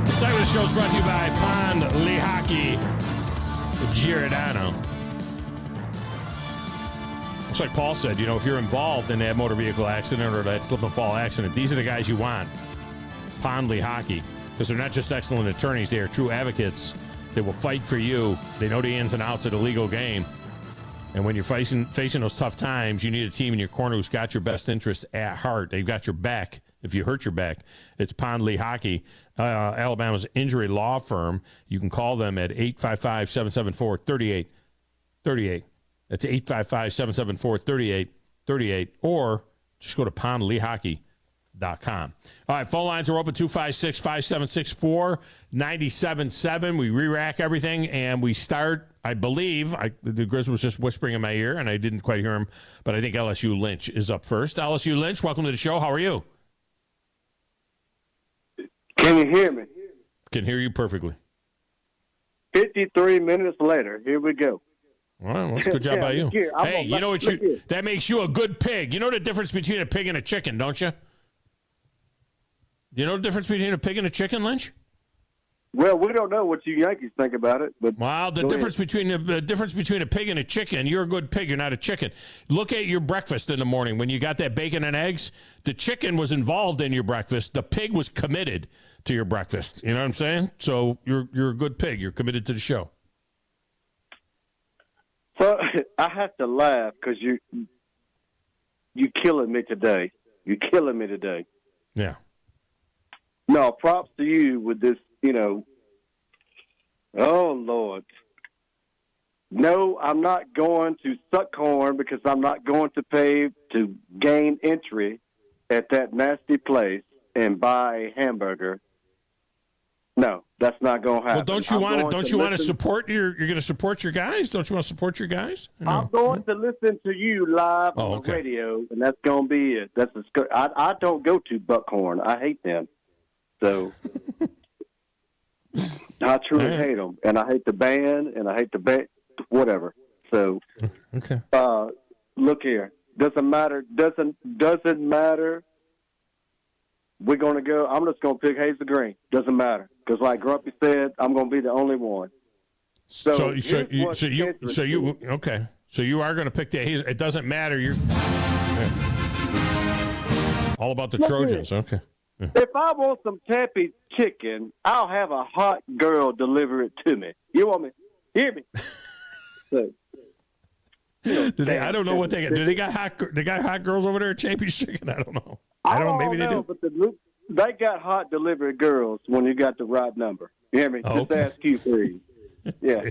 This segment of the show is brought to you by Pond Lehocky Giordano. Looks like Paul said, if you're involved in that motor vehicle accident or that slip and fall accident, these are the guys you want. Pond Lehocky. Because they're not just excellent attorneys, they are true advocates. They will fight for you. They know the ins and outs of the legal game. And when you're facing those tough times, you need a team in your corner who's got your best interests at heart. They've got your back. If you hurt your back, it's Pond Lehocky, Alabama's injury law firm. You can call them at 855-774-3838. That's 855-774-3838. Or just go to pondlehocky.com. All right, phone lines are open, 256-5764-97.7. We re-rack everything, and we start, I believe, the Grizz was just whispering in my ear, and I didn't quite hear him, but I think LSU Lynch is up first. LSU Lynch, welcome to the show. How are you? Can you hear me? Can hear you perfectly. 53 minutes later, here we go. Well, that's a good job by you. Hey, you know what that makes you a good pig. You know the difference between a pig and a chicken, don't you? You know the difference between a pig and a chicken, Lynch? Well, we don't know what you Yankees think about it, but the difference between a pig and a chicken, you're a good pig, you're not a chicken. Look at your breakfast in the morning when you got that bacon and eggs. The chicken was involved in your breakfast. The pig was committed to your breakfast. You know what I'm saying? So you're a good pig. You're committed to the show. So I have to laugh because you killing me today. You're killing me today. Yeah. No, props to you with this. Oh, Lord. No, I'm not going to suck corn because I'm not going to pay to gain entry at that nasty place and buy a hamburger. No, that's not going to happen. Well, don't you want to support you're going to support your guys? Don't you want to support your guys? No. I'm going to listen to you live on the radio, and that's going to be it. I don't go to Buckhorn. I hate them. So I truly hate them, and I hate the band, and I hate the band, whatever. So, okay. Look here, doesn't matter. We're gonna go. I'm just gonna pick Hazel Green. Doesn't matter because, like Grumpy said, I'm gonna be the only one. So you okay? So you are gonna pick the Hazel. It doesn't matter. You're all about the Trojans. Okay. If I want some tappy chicken, I'll have a hot girl deliver it to me. You want me? Hear me? So, I don't know what they got. Do they got hot girls over there at Champion's Chicken? I don't know. I don't know. Maybe they do. But they got hot delivery girls when you got the right number. You hear me? Just ask Q3. Yeah.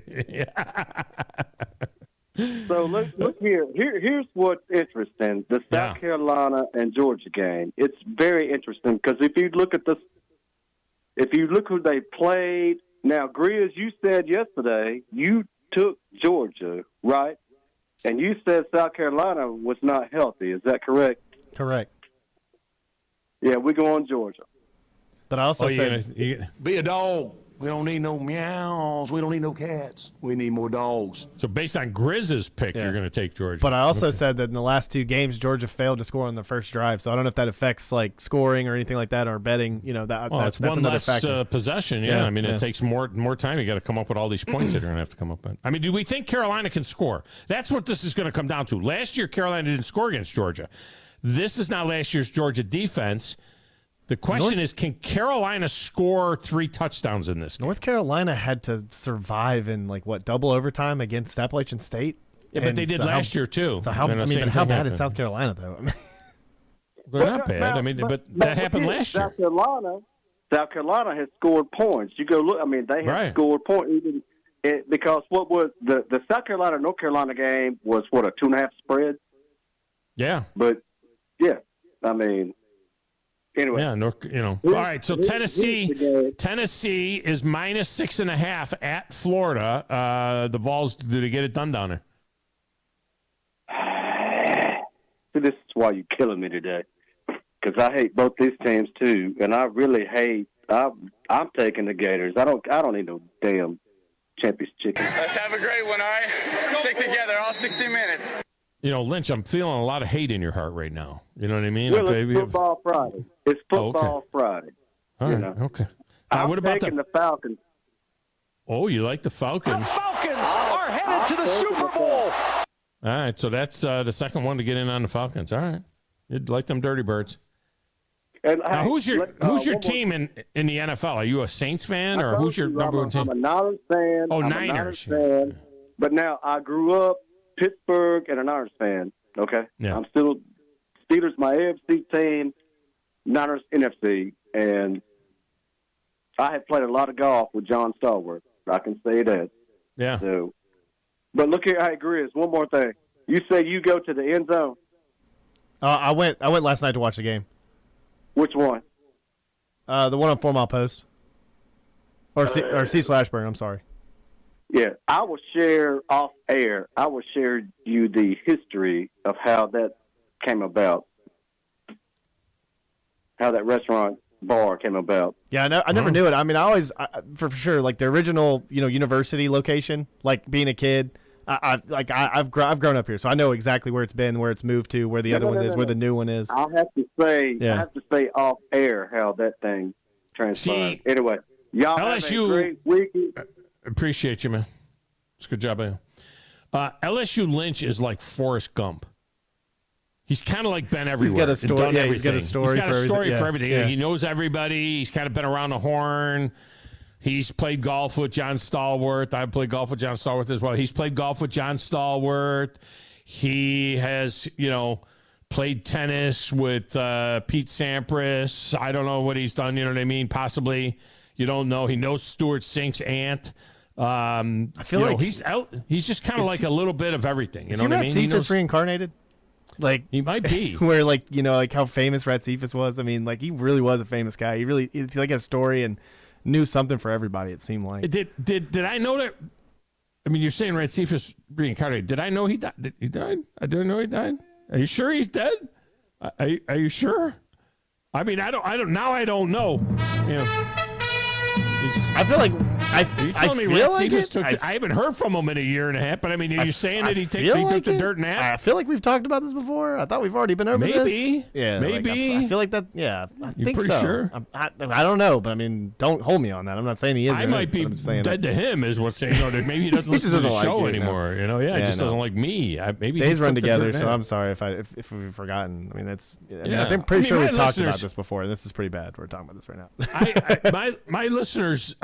So look here. Here's what's interesting: the South Carolina and Georgia game. It's very interesting because if you look who they played. Now, Grizz, you said yesterday you took Georgia, right? And you said South Carolina was not healthy. Is that correct? Correct. Yeah, we go on Georgia. But I also said, be a dog. We don't need no meows. We don't need no cats. We need more dogs. So based on Grizz's pick, you're going to take Georgia. But I also said that in the last two games, Georgia failed to score on the first drive. So I don't know if that affects like scoring or anything like that or betting. That's one another less factor. Possession. Yeah, I mean it takes more time. You got to come up with all these points that you're going to have to come up with. I mean, do we think Carolina can score? That's what this is going to come down to. Last year, Carolina didn't score against Georgia. This is not last year's Georgia defense. The question is, can Carolina score 3 touchdowns in this game? North Carolina had to survive in double overtime against Appalachian State. Yeah, but they did last year too. So how bad is South Carolina though? I mean, they're not bad. But that happened last year. South Carolina has scored points. You go look. I mean, they have scored points because what was the South Carolina North Carolina game was a 2.5 spread. Yeah. But yeah, I mean. Anyway. Yeah, All right, so Tennessee is minus 6.5 at Florida. The Vols, did they get it done down there? See, this is why you're killing me today, because I hate both these teams too, and I really hate. I'm taking the Gators. I don't need no damn Champions chicken. Let's have a great one, all right? Stick together all 60 minutes. Lynch, I'm feeling a lot of hate in your heart right now. You know what I mean? Well, it's Football Friday. It's Football Friday. All right, okay. I'm what about taking the Falcons. Oh, you like the Falcons? The Falcons are headed to the Super Bowl. All right, so that's the second one to get in on the Falcons. All right. You'd like them Dirty Birds. And now, who's your team in the NFL? Are you a Saints fan, or who's your number one team? I'm a Niners fan. Oh, I'm Niners. A Niners fan. But now I grew up Pittsburgh and a Niners fan. Okay, yeah. I'm still Steelers, my AFC team, Niners NFC, and I have played a lot of golf with John Stallworth. I can say that. Yeah. So, but look here, hey Grizz, one more thing. You say you go to the end zone. I went last night to watch the game. Which one? The one on 4 Mile Post. Or C/Burn, I'm sorry. Yeah, I will share off air. I will share you the history of how that came about, how that restaurant bar came about. Yeah, I never knew it. I mean, I always, for sure, like the original, university location, like being a kid. I've grown up here, so I know exactly where it's been, where it's moved to, where the other one is, where the new one is. I have to say off air how that thing transpired. Anyway, y'all LSU, have a great weekend. Appreciate you, man. It's a good job, man. LSU Lynch is like Forrest Gump. He's kind of like been everywhere. He's got a story. Yeah, he's got a story. He's got a story for everything. Yeah. He knows everybody. He's kind of been around the horn. He's played golf with John Stallworth. I've played golf with John Stallworth as well. He's played golf with John Stallworth. He has, played tennis with Pete Sampras. I don't know what he's done. You know what I mean? Possibly. You don't know. He knows Stuart Sink's aunt. I feel like he's just kind of like a little bit of everything. You know what I mean? Cephas reincarnated? Like he might be. Where like how famous Cephas was. I mean, like he really was a famous guy. He's like a story and knew something for everybody. It seemed like. Did I know that? I mean, you're saying Cephas reincarnated. Did I know he died? He died? I didn't know he died. Are you sure he's dead? Are you sure? I mean, I don't. Now I don't know. I feel like are you telling me Red Cephas took? I haven't heard from him in a year and a half. But I mean, are you saying that he took the dirt nap? I feel like we've talked about this before. I thought we've already been over this. Yeah, maybe. I feel like that. Yeah, I You're think pretty so. sure? I don't know, but I mean, don't hold me on that. I'm not saying he is. I might be dead to him, is what's saying. That maybe he doesn't listen to the show anymore. He just doesn't like me. Maybe days run together, so I'm sorry if we've forgotten. I mean, that's. I'm pretty sure we've talked about this before, and this is pretty bad. We're talking about this right now. My listeners.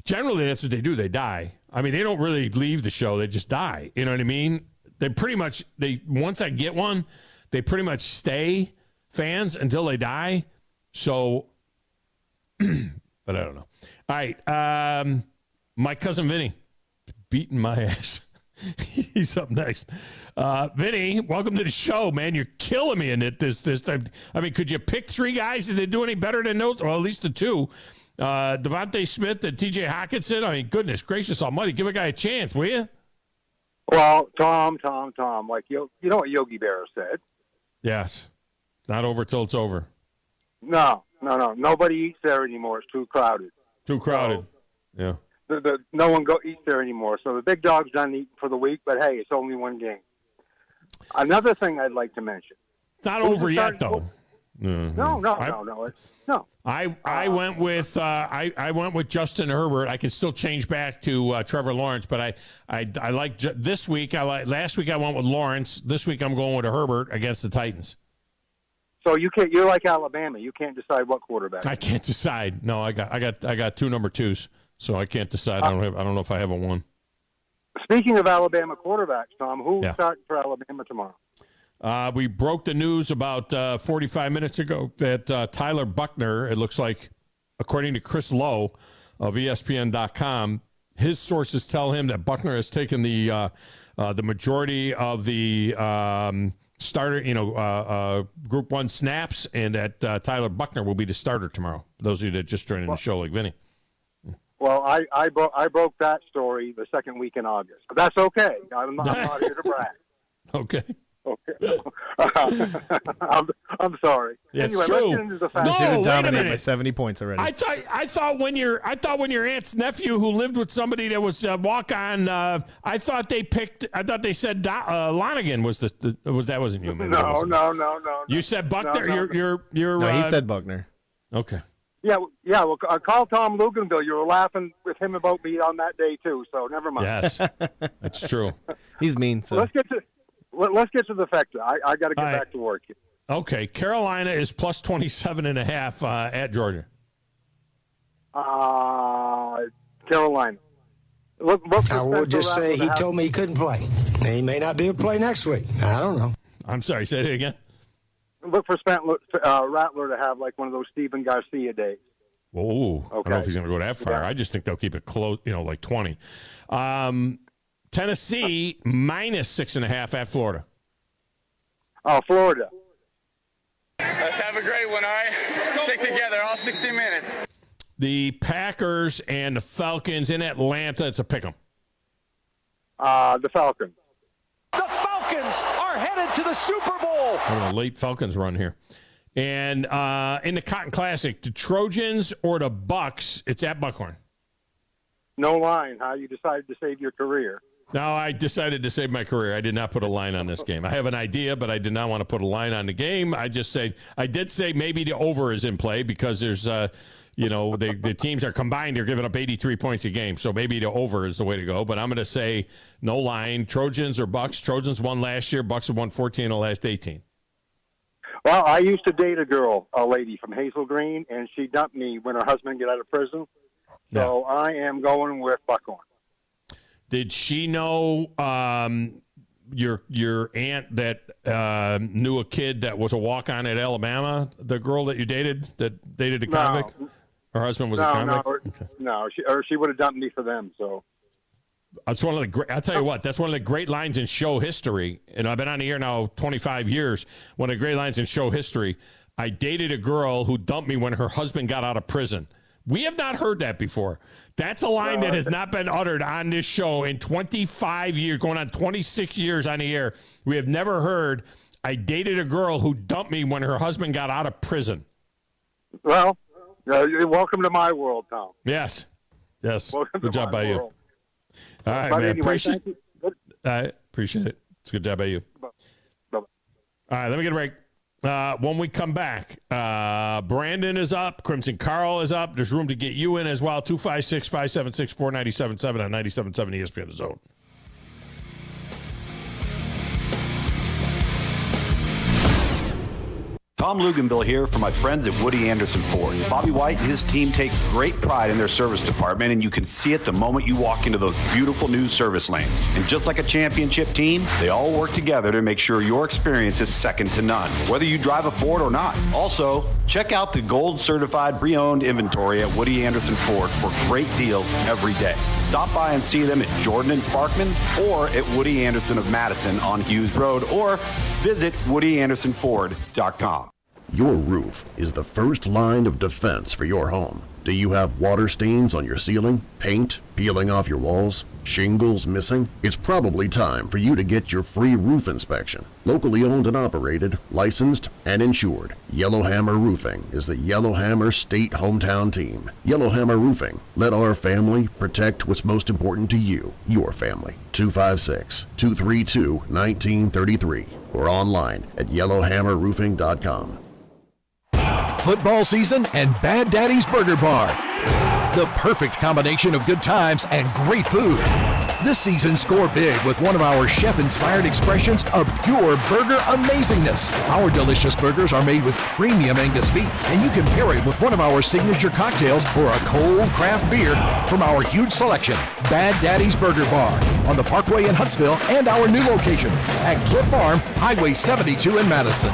Generally, that's what they do. They die. I mean, they don't really leave the show. They just die. You know what I mean? They pretty much, once I get one, they pretty much stay fans until they die. So, but I don't know. All right. My cousin Vinny beating my ass. He's up next. Vinny, welcome to the show, man. You're killing me in it this time. I mean, could you pick 3 guys that did do any better than those? Well, at least the 2. Devontae Smith and TJ Hockenson. I mean, goodness gracious almighty, give a guy a chance, will you? Well, Tom, like you know what Yogi Berra said? Yes. It's not over till it's over. No. Nobody eats there anymore. It's too crowded. Yeah. No one eats there anymore. So the big dog's done eating for the week, but hey, it's only one game. Another thing I'd like to mention. It's not over yet, though. Mm-hmm. No. I went with I went with Justin Herbert. I can still change back to Trevor Lawrence, but I like this week. Last week I went with Lawrence. This week I'm going with Herbert against the Titans. So you can't. You're like Alabama. You can't decide what quarterback. I can't decide. No, I got two number twos, so I can't decide. I don't know if I have a one. Speaking of Alabama quarterbacks, Tom, who's starting for Alabama tomorrow? We broke the news about 45 minutes ago that Tyler Buchner, it looks like, according to Chris Lowe of ESPN.com, his sources tell him that Buchner has taken the majority of the starter, Group 1 snaps, and that Tyler Buchner will be the starter tomorrow. Those of you that just joined the show, like Vinny. Well, I broke that story the second week in August. But that's okay. I'm not here to brag. Okay. I'm sorry. Yeah, anyway, it's true. Let's get into the facts. He's going to dominate by 70 points already. I thought when your aunt's nephew who lived with somebody that was walk on, I thought they said Lonigan was that wasn't you? No. You said Buchner. No. You're. No, he said Buchner. Okay. Yeah. Well, call Tom Luganville. You were laughing with him about me on that day too. So never mind. Yes, that's true. He's mean. So let's get to the factor. I got to get back to work here. Okay, Carolina is plus 27.5 at Georgia. Carolina. Look I will just say he told me he couldn't play. He may not be able to play next week. I don't know. I'm sorry, say it again. Look for Rattler to have like one of those Steven Garcia days. Oh, okay. I don't know if he's going to go that far. Yeah. I just think they'll keep it close, like 20. Tennessee minus 6.5 at Florida. Oh, Florida. Let's have a great one, all right? Stick together all 60 minutes. The Packers and the Falcons in Atlanta. It's a pick 'em. The Falcons. The Falcons are headed to the Super Bowl. A late Falcons run here. And in the Cotton Classic, the Trojans or the Bucks, it's at Buckhorn. No line, huh? You decided to save your career. No, I decided to save my career. I did not put a line on this game. I have an idea, but I did not want to put a line on the game. I did say maybe the over is in play because there's, the teams are combined. They're giving up 83 points a game. So maybe the over is the way to go. But I'm going to say no line. Trojans or Bucks. Trojans won last year. Bucks have won 14 in the last 18. Well, I used to date a lady from Hazel Green, and she dumped me when her husband got out of prison. So I am going with Buckhorn. Did she know your aunt that knew a kid that was a walk-on at Alabama? The girl that you dated that dated a convict? Her husband was a convict? No, she would have dumped me for them. So that's one of the great. I'll tell you what. That's one of the great lines in show history. And I've been on the air now 25 years. One of the great lines in show history. I dated a girl who dumped me when her husband got out of prison. We have not heard that before. That's a line that has not been uttered on this show in 25 years, going on 26 years on the air. We have never heard, I dated a girl who dumped me when her husband got out of prison. Well, welcome to my world, Tom. Yes. Welcome good job by world. You. All right, but man. Anyway, appreciate you. I appreciate it. It's a good job by you. Bye-bye. All right, let me get a break. When we come back, Brandon is up. Crimson Carl is up. There's room to get you in as well. 256-576-4977 on 97.7 ESPN The Zone. Thom Luganville here for my friends at Woody Anderson Ford. Bobby White and his team take great pride in their service department, and you can see it the moment you walk into those beautiful new service lanes. And just like a championship team, they all work together to make sure your experience is second to none, whether you drive a Ford or not. Also, check out the gold certified pre-owned inventory at Woody Anderson Ford for great deals every day. Stop by and see them at Jordan and Sparkman or at Woody Anderson of Madison on Hughes Road, or visit WoodyAndersonFord.com. Your roof is the first line of defense for your home. Do you have water stains on your ceiling, paint peeling off your walls, shingles missing? It's probably time for you to get your free roof inspection. Locally owned and operated, licensed, and insured, Yellowhammer Roofing is the Yellowhammer State hometown team. Yellowhammer Roofing. Let our family protect what's most important to you, your family. 256-232-1933 or online at yellowhammerroofing.com. Football season and Bad Daddy's Burger Bar. The perfect combination of good times and great food. This season, score big with one of our chef-inspired expressions of pure burger amazingness. Our delicious burgers are made with premium Angus beef, and you can pair it with one of our signature cocktails or a cold craft beer from our huge selection. Bad Daddy's Burger Bar on the Parkway in Huntsville and our new location at Cliff Farm, Highway 72 in Madison.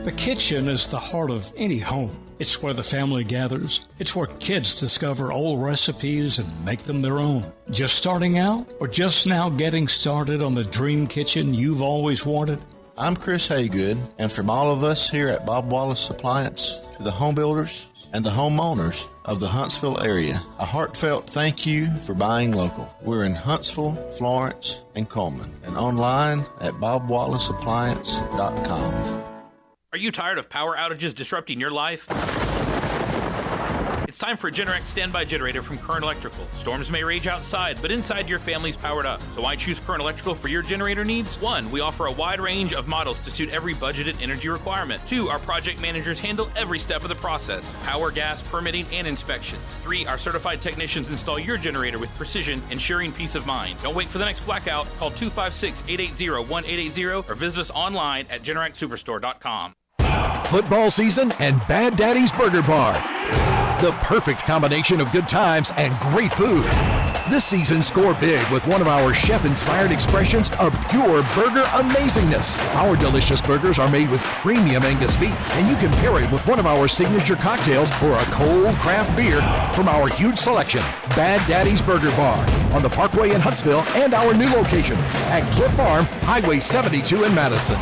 The kitchen is the heart of any home. It's where the family gathers. It's where kids discover old recipes and make them their own. Just starting out or just now getting started on the dream kitchen you've always wanted? I'm Chris Haygood, and from all of us here at Bob Wallace Appliance to the home builders and the homeowners of the Huntsville area, a heartfelt thank you for buying local. We're in Huntsville, Florence, and Coleman, and online at bobwallaceappliance.com. Are you tired of power outages disrupting your life? It's time for a Generac standby generator from Current Electrical. Storms may rage outside, but inside your family's powered up. So why choose Current Electrical for your generator needs? 1, we offer a wide range of models to suit every budgeted energy requirement. 2, our project managers handle every step of the process: power, gas, permitting, and inspections. 3, our certified technicians install your generator with precision, ensuring peace of mind. Don't wait for the next blackout. Call 256-880-1880 or visit us online at GeneracSuperstore.com. Football season and Bad Daddy's Burger Bar. The perfect combination of good times and great food. This season, score big with one of our chef-inspired expressions of pure burger amazingness. Our delicious burgers are made with premium Angus beef, and you can pair it with one of our signature cocktails or a cold craft beer from our huge selection. Bad Daddy's Burger Bar on the Parkway in Huntsville and our new location at Cliff Farm, Highway 72 in Madison.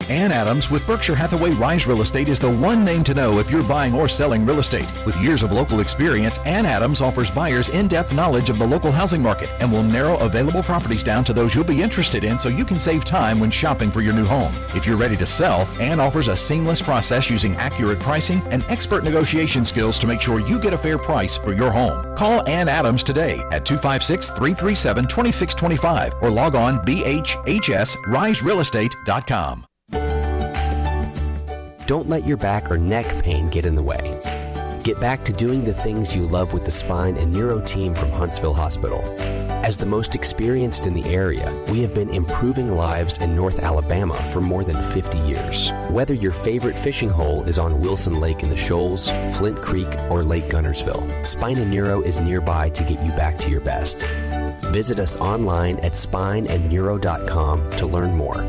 Ann Adams with Berkshire Hathaway Rise Real Estate is the one name to know if you're buying or selling real estate. With years of local experience, Ann Adams offers buyers in-depth knowledge of the local housing market and will narrow available properties down to those you'll be interested in so you can save time when shopping for your new home. If you're ready to sell, Ann offers a seamless process using accurate pricing and expert negotiation skills to make sure you get a fair price for your home. Call Ann Adams today at 256-337-2625 or log on bhhsriserealestate.com. Don't let your back or neck pain get in the way. Get back to doing the things you love with the spine and neuro team from Huntsville Hospital. As the most experienced in the area, we have been improving lives in North Alabama for more than 50 years. Whether your favorite fishing hole is on Wilson Lake in the Shoals, Flint Creek, or Lake Gunnersville, Spine and Neuro is nearby to get you back to your best. Visit us online at spineandneuro.com to learn more.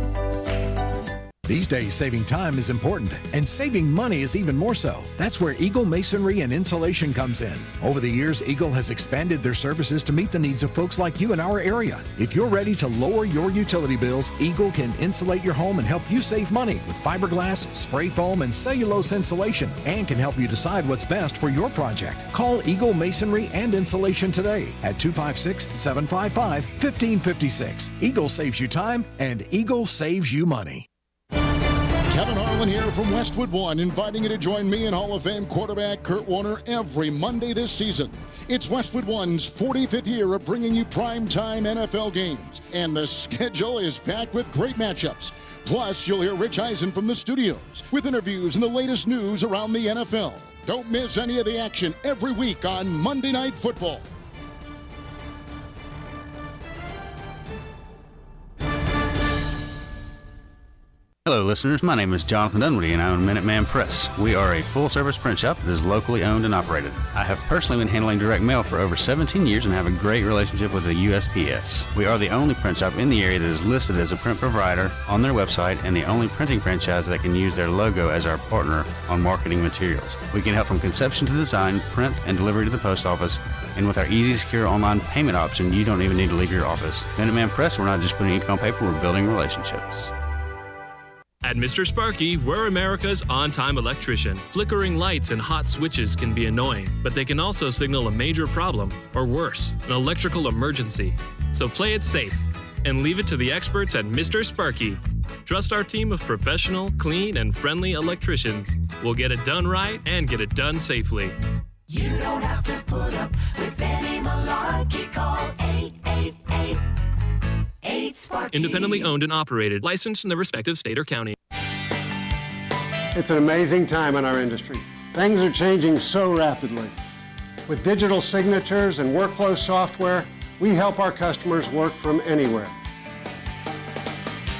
These days, saving time is important, and saving money is even more so. That's where Eagle Masonry and Insulation comes in. Over the years, Eagle has expanded their services to meet the needs of folks like you in our area. If you're ready to lower your utility bills, Eagle can insulate your home and help you save money with fiberglass, spray foam, and cellulose insulation, and can help you decide what's best for your project. Call Eagle Masonry and Insulation today at 256-755-1556. Eagle saves you time, and Eagle saves you money. Kevin Harlan here from Westwood One, inviting you to join me and Hall of Fame quarterback Kurt Warner every Monday this season. It's Westwood One's 45th year of bringing you primetime NFL games, and the schedule is packed with great matchups. Plus, you'll hear Rich Eisen from the studios with interviews and the latest news around the NFL. Don't miss any of the action every week on Monday Night Football. Hello listeners, my name is Jonathan Dunwoody and I own Minuteman Press. We are a full-service print shop that is locally owned and operated. I have personally been handling direct mail for over 17 years and have a great relationship with the USPS. We are the only print shop in the area that is listed as a print provider on their website and the only printing franchise that can use their logo as our partner on marketing materials. We can help from conception to design, print, and delivery to the post office. And with our easy, secure online payment option, you don't even need to leave your office. Minuteman Press, we're not just putting ink on paper, we're building relationships. At Mr. Sparky, we're America's on-time electrician. Flickering lights and hot switches can be annoying, but they can also signal a major problem, or worse, an electrical emergency. So play it safe and leave it to the experts at Mr. Sparky. Trust our team of professional, clean, and friendly electricians. We'll get it done right and get it done safely. You don't have to put up with any malarkey. Call 888-8-SPARKY. Independently owned and operated, licensed in the respective state or county. It's an amazing time in our industry. Things are changing so rapidly. With digital signatures and workflow software, we help our customers work from anywhere.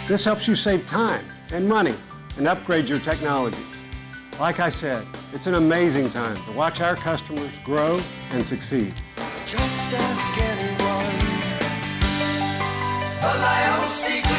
This helps you save time and money and upgrade your technology. Like I said, it's an amazing time to watch our customers grow and succeed. Just ask anyone. The Liosi Group.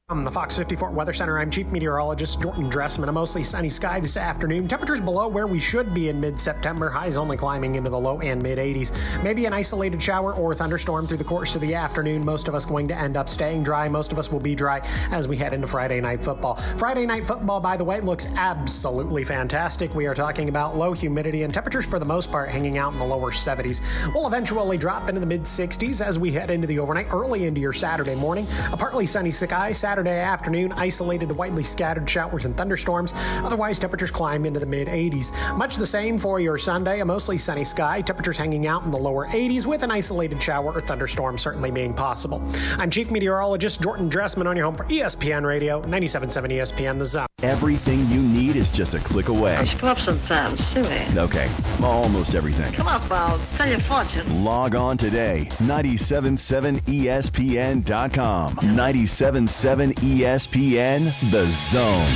From the Fox 54 Weather Center, I'm Chief Meteorologist Jordan Dressman. A mostly sunny sky this afternoon. Temperatures below where we should be in mid-September. Highs only climbing into the low and mid-80s. Maybe an isolated shower or thunderstorm through the course of the afternoon. Most of us going to end up staying dry. Most of us will be dry as we head into Friday Night Football. Friday Night Football, by the way, looks absolutely fantastic. We are talking about low humidity and temperatures for the most part hanging out in the lower 70s. We'll eventually drop into the mid-60s as we head into the overnight, early into your Saturday morning. A partly sunny sky Saturday afternoon, isolated to widely scattered showers and thunderstorms. Otherwise, temperatures climb into the mid-80s. Much the same for your Sunday, a mostly sunny sky, temperatures hanging out in the lower 80s with an isolated shower or thunderstorm certainly being possible. I'm Chief Meteorologist Jordan Dressman on your home for ESPN Radio, 97.7 ESPN The Zone. Everything you need is just a click away. I should up sometimes, silly. Okay, almost everything. Come on, I'll tell your fortune. Log on today, 977ESPN.com. 977 ESPN The Zone.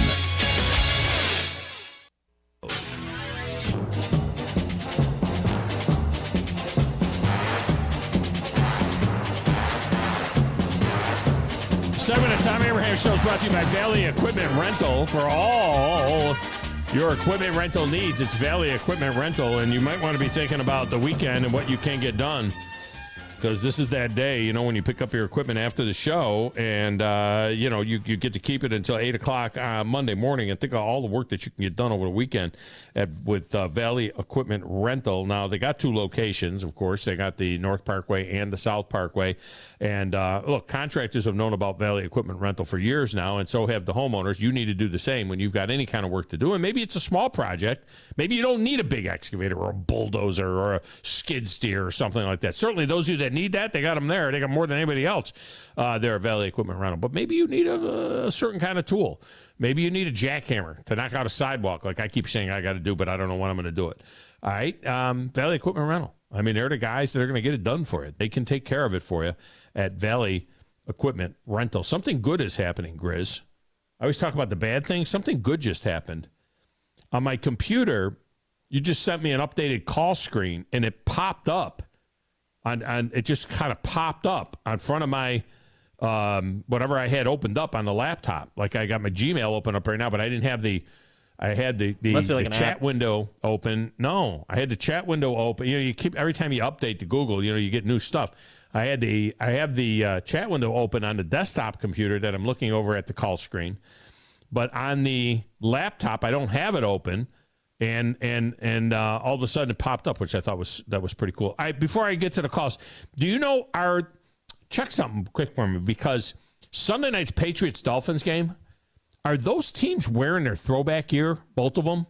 Segment of Tom Abraham Show is brought to you by Valley Equipment Rental. For all your equipment rental needs, it's Valley Equipment Rental, and you might want to be thinking about the weekend and what you can get done, because this is that day, you know, when you pick up your equipment after the show, and you know, you get to keep it until 8 o'clock Monday morning, and think of all the work that you can get done over the weekend with Valley Equipment Rental. Now, they got 2 locations, of course. They got the North Parkway and the South Parkway. And look, contractors have known about Valley Equipment Rental for years now, and so have the homeowners. You need to do the same when you've got any kind of work to do. And maybe it's a small project. Maybe you don't need a big excavator or a bulldozer or a skid steer or something like that. Certainly those of you that need that, they got them there. They got more than anybody else there at Valley Equipment Rental. But maybe you need a certain kind of tool. Maybe you need a jackhammer to knock out a sidewalk, like I keep saying I got to do, but I don't know when I'm going to do it. All right, Valley Equipment Rental. I mean, they're the guys that are going to get it done for you. They can take care of it for you at Valley Equipment Rental. Something good is happening, Grizz. I always talk about the bad things. Something good just happened. On my computer, you just sent me an updated call screen, and it popped up. It just kind of popped up on front of my whatever I had opened up on the laptop. Like I got my Gmail open up right now, but I didn't have the. I had the chat window open. No, I had the chat window open. You know, you keep every time you update to Google, you know, you get new stuff. I have the chat window open on the desktop computer that I'm looking over at the call screen, but on the laptop I don't have it open, and all of a sudden it popped up, which I thought was pretty cool. Before I get to the calls, do you know check something quick for me, because Sunday night's Patriots-Dolphins game, are those teams wearing their throwback gear, both of them?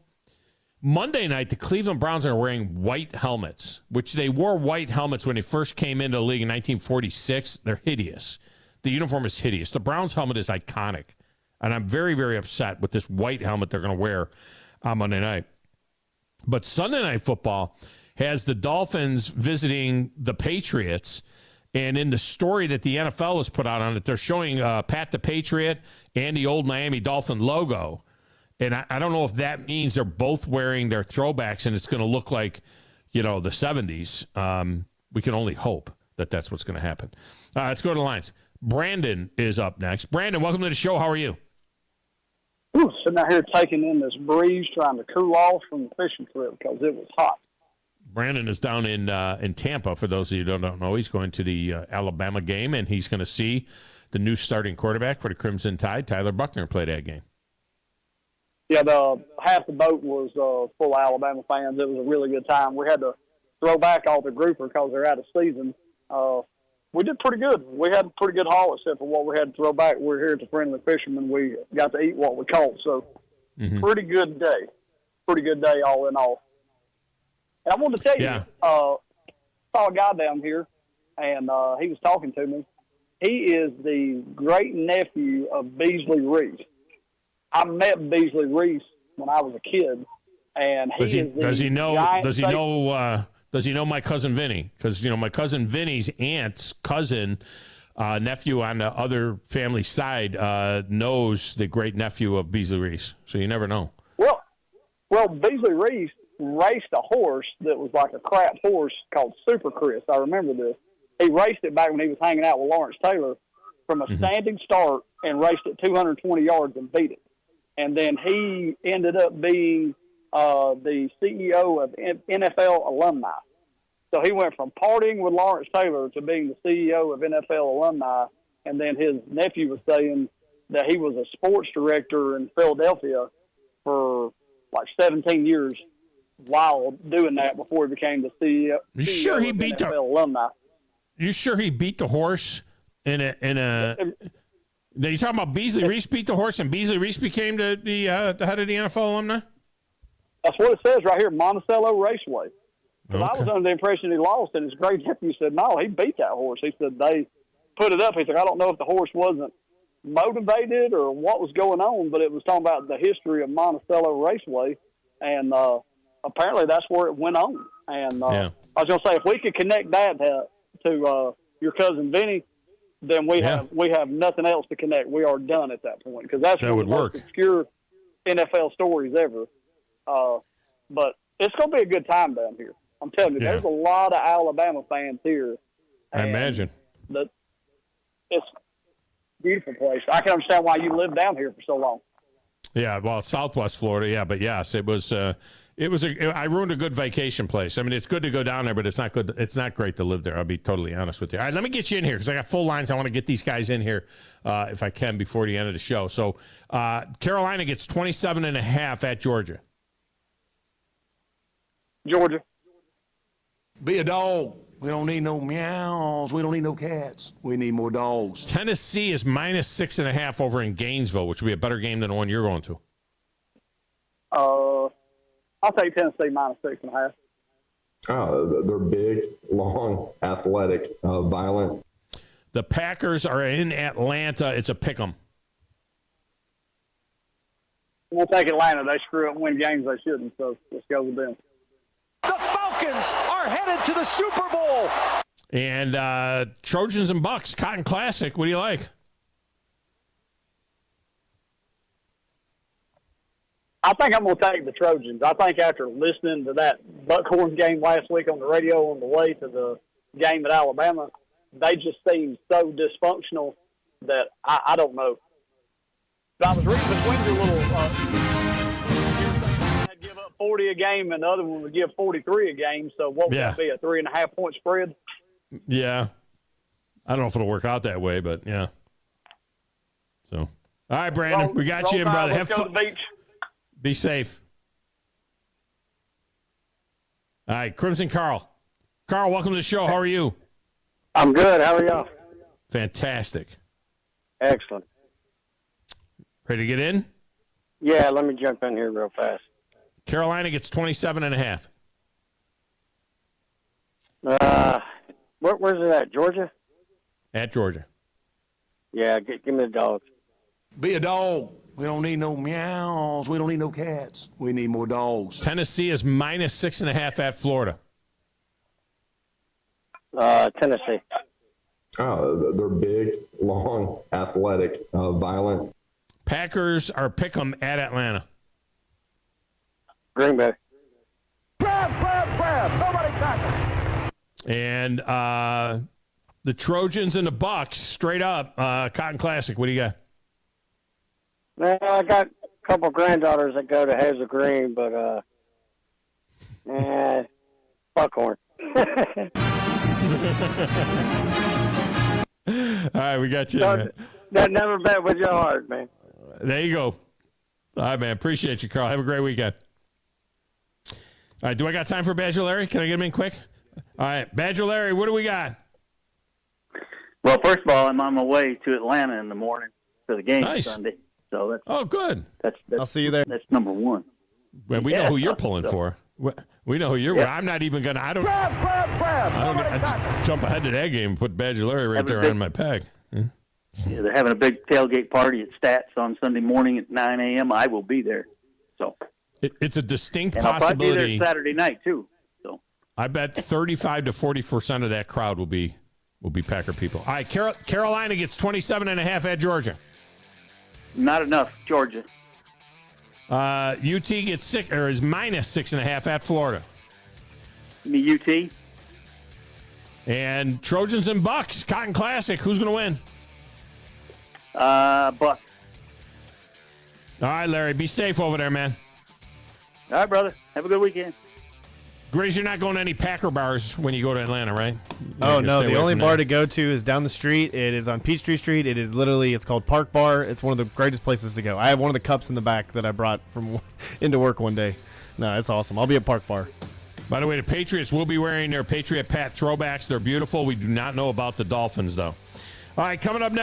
Monday night, the Cleveland Browns are wearing white helmets, which they wore white helmets when they first came into the league in 1946. They're hideous. The uniform is hideous. The Browns helmet is iconic, and I'm very, very upset with this white helmet they're going to wear on Monday night. But Sunday Night Football has the Dolphins visiting the Patriots, and in the story that the NFL has put out on it, they're showing Pat the Patriot and the old Miami Dolphin logo. And I don't know if that means they're both wearing their throwbacks and it's going to look like, you know, the 70s. We can only hope that that's what's going to happen. Let's go to the lines. Brandon is up next. Brandon, welcome to the show. How are you? Ooh, sitting out here taking in this breeze, trying to cool off from the fishing trip because it was hot. Brandon is down in Tampa. For those of you who don't know, he's going to the Alabama game, and he's going to see the new starting quarterback for the Crimson Tide, Tyler Buckner, play that game. Yeah, half the boat was full of Alabama fans. It was a really good time. We had to throw back all the grouper because they're out of season. We did pretty good. We had a pretty good haul, except for what we had to throw back. We're here at the Friendly Fisherman. We got to eat what we caught. So, pretty good day. Pretty good day all in all. And I wanted to tell you, saw a guy down here, and he was talking to me. He is the great-nephew of Beasley Reese. I met Beasley Reese when I was a kid, And Does he know my cousin Vinny? Because my cousin Vinny's aunt's cousin, nephew on the other family side, knows the great nephew of Beasley Reese. So you never know. Well, Beasley Reese raced a horse that was like a crap horse called Super Chris. I remember this. He raced it back when he was hanging out with Lawrence Taylor from a standing start and raced it 220 yards and beat it. And then he ended up being the CEO of NFL alumni. So he went from partying with Lawrence Taylor to being the CEO of NFL alumni. And then his nephew was saying that he was a sports director in Philadelphia for like 17 years while doing that before he became the CEO. You sure he beat NFL alumni? You sure he beat the horse in a? Now you talking about Beasley Reese beat the horse and Beasley Reese became the head of the NFL alumni? That's what it says right here, Monticello Raceway. Okay. I was under the impression he lost, and his great nephew said, no, he beat that horse. He said they put it up. He said, I don't know if the horse wasn't motivated or what was going on, but it was talking about the history of Monticello Raceway, and apparently that's where it went on. And I was going to say, if we could connect that to your cousin Vinny, then we have nothing else to connect. We are done at that point, because that's one of the most obscure NFL stories ever. But it's going to be a good time down here. I'm telling you, there's a lot of Alabama fans here. I imagine. It's a beautiful place. I can understand why you lived down here for so long. Yeah, well, Southwest Florida, yeah, but yes, it was. I ruined a good vacation place. I mean, it's good to go down there, but it's not good. It's not great to live there. I'll be totally honest with you. All right, let me get you in here because I got full lines. I want to get these guys in here if I can before the end of the show. So, Carolina gets 27.5 at Georgia. Georgia. Be a dog. We don't need no meows. We don't need no cats. We need more dogs. Tennessee is minus 6.5 over in Gainesville, which would be a better game than the one you're going to. I'll take Tennessee minus 6.5. They're big, long, athletic, violent. The Packers are in Atlanta. It's a pick'em. We'll take Atlanta. They screw up and win games they shouldn't, so let's go with them. The Falcons are headed to the Super Bowl. And Trojans and Bucks, Cotton Classic. What do you like? I think I'm going to take the Trojans. I think after listening to that Buckhorn game last week on the radio on the way to the game at Alabama, they just seem so dysfunctional that I don't know. But I was reading between your little they'd give up 40 a game and the other one would give 43 a game. So what would that be, a 3.5 point spread? Yeah. I don't know if it'll work out that way, but yeah. So, all right, Brandon, we got you in, brother. Have fun. Be safe. All right, Crimson Carl. Carl, welcome to the show. How are you? I'm good. How are y'all? Fantastic. Excellent. Ready to get in? Yeah, let me jump in here real fast. Carolina gets 27.5. Where's it at? Georgia? At Georgia. Yeah, give me the dogs. Be a dog. We don't need no meows. We don't need no cats. We need more dogs. Tennessee is minus 6.5 at Florida. Tennessee. They're big, long, athletic, violent. Packers are pick'em at Atlanta. Green Bay. Grab. Nobody tackle. And the Trojans and the Bucks, straight up, Cotton Classic. What do you got? Well, I got a couple granddaughters that go to Hazel Green, but Buckhorn. All right, we got you, man. Never bet with your heart, man. There you go. All right, man. Appreciate you, Carl. Have a great weekend. All right, do I got time for Badger Larry? Can I get him in quick? All right, Badger Larry, what do we got? Well, first of all, I'm on my way to Atlanta in the morning for the game Sunday. So that's good. That's I'll see you there. That's number one. Well, we know who you're pulling for. We know who you're. Yeah. I'm not even gonna. I don't. I just jump ahead to that game and put Badger Larry right there on my pack. Yeah, they're having a big tailgate party at Stats on Sunday morning at 9 a.m. I will be there. So. It's a distinct And I'll probably be possibility. there Saturday night too. So I bet 35 to 40% of that crowd will be Packer people. All right, Carolina gets 27.5 at Georgia. not enough, Georgia. UT gets is minus 6.5 at Florida. The UT. And Trojans and Bucks, Cotton Classic. Who's going to win? Bucks. All right, Larry, be safe over there, man. All right, brother. Have a good weekend. Grizz, you're not going to any Packer bars when you go to Atlanta, right? Oh, no. The only bar to go to is down the street. It is on Peachtree Street. It is literally, it's called Park Bar. It's one of the greatest places to go. I have one of the cups in the back that I brought from into work one day. No, it's awesome. I'll be at Park Bar. By the way, the Patriots will be wearing their Patriot Pat throwbacks. They're beautiful. We do not know about the Dolphins, though. All right, coming up next.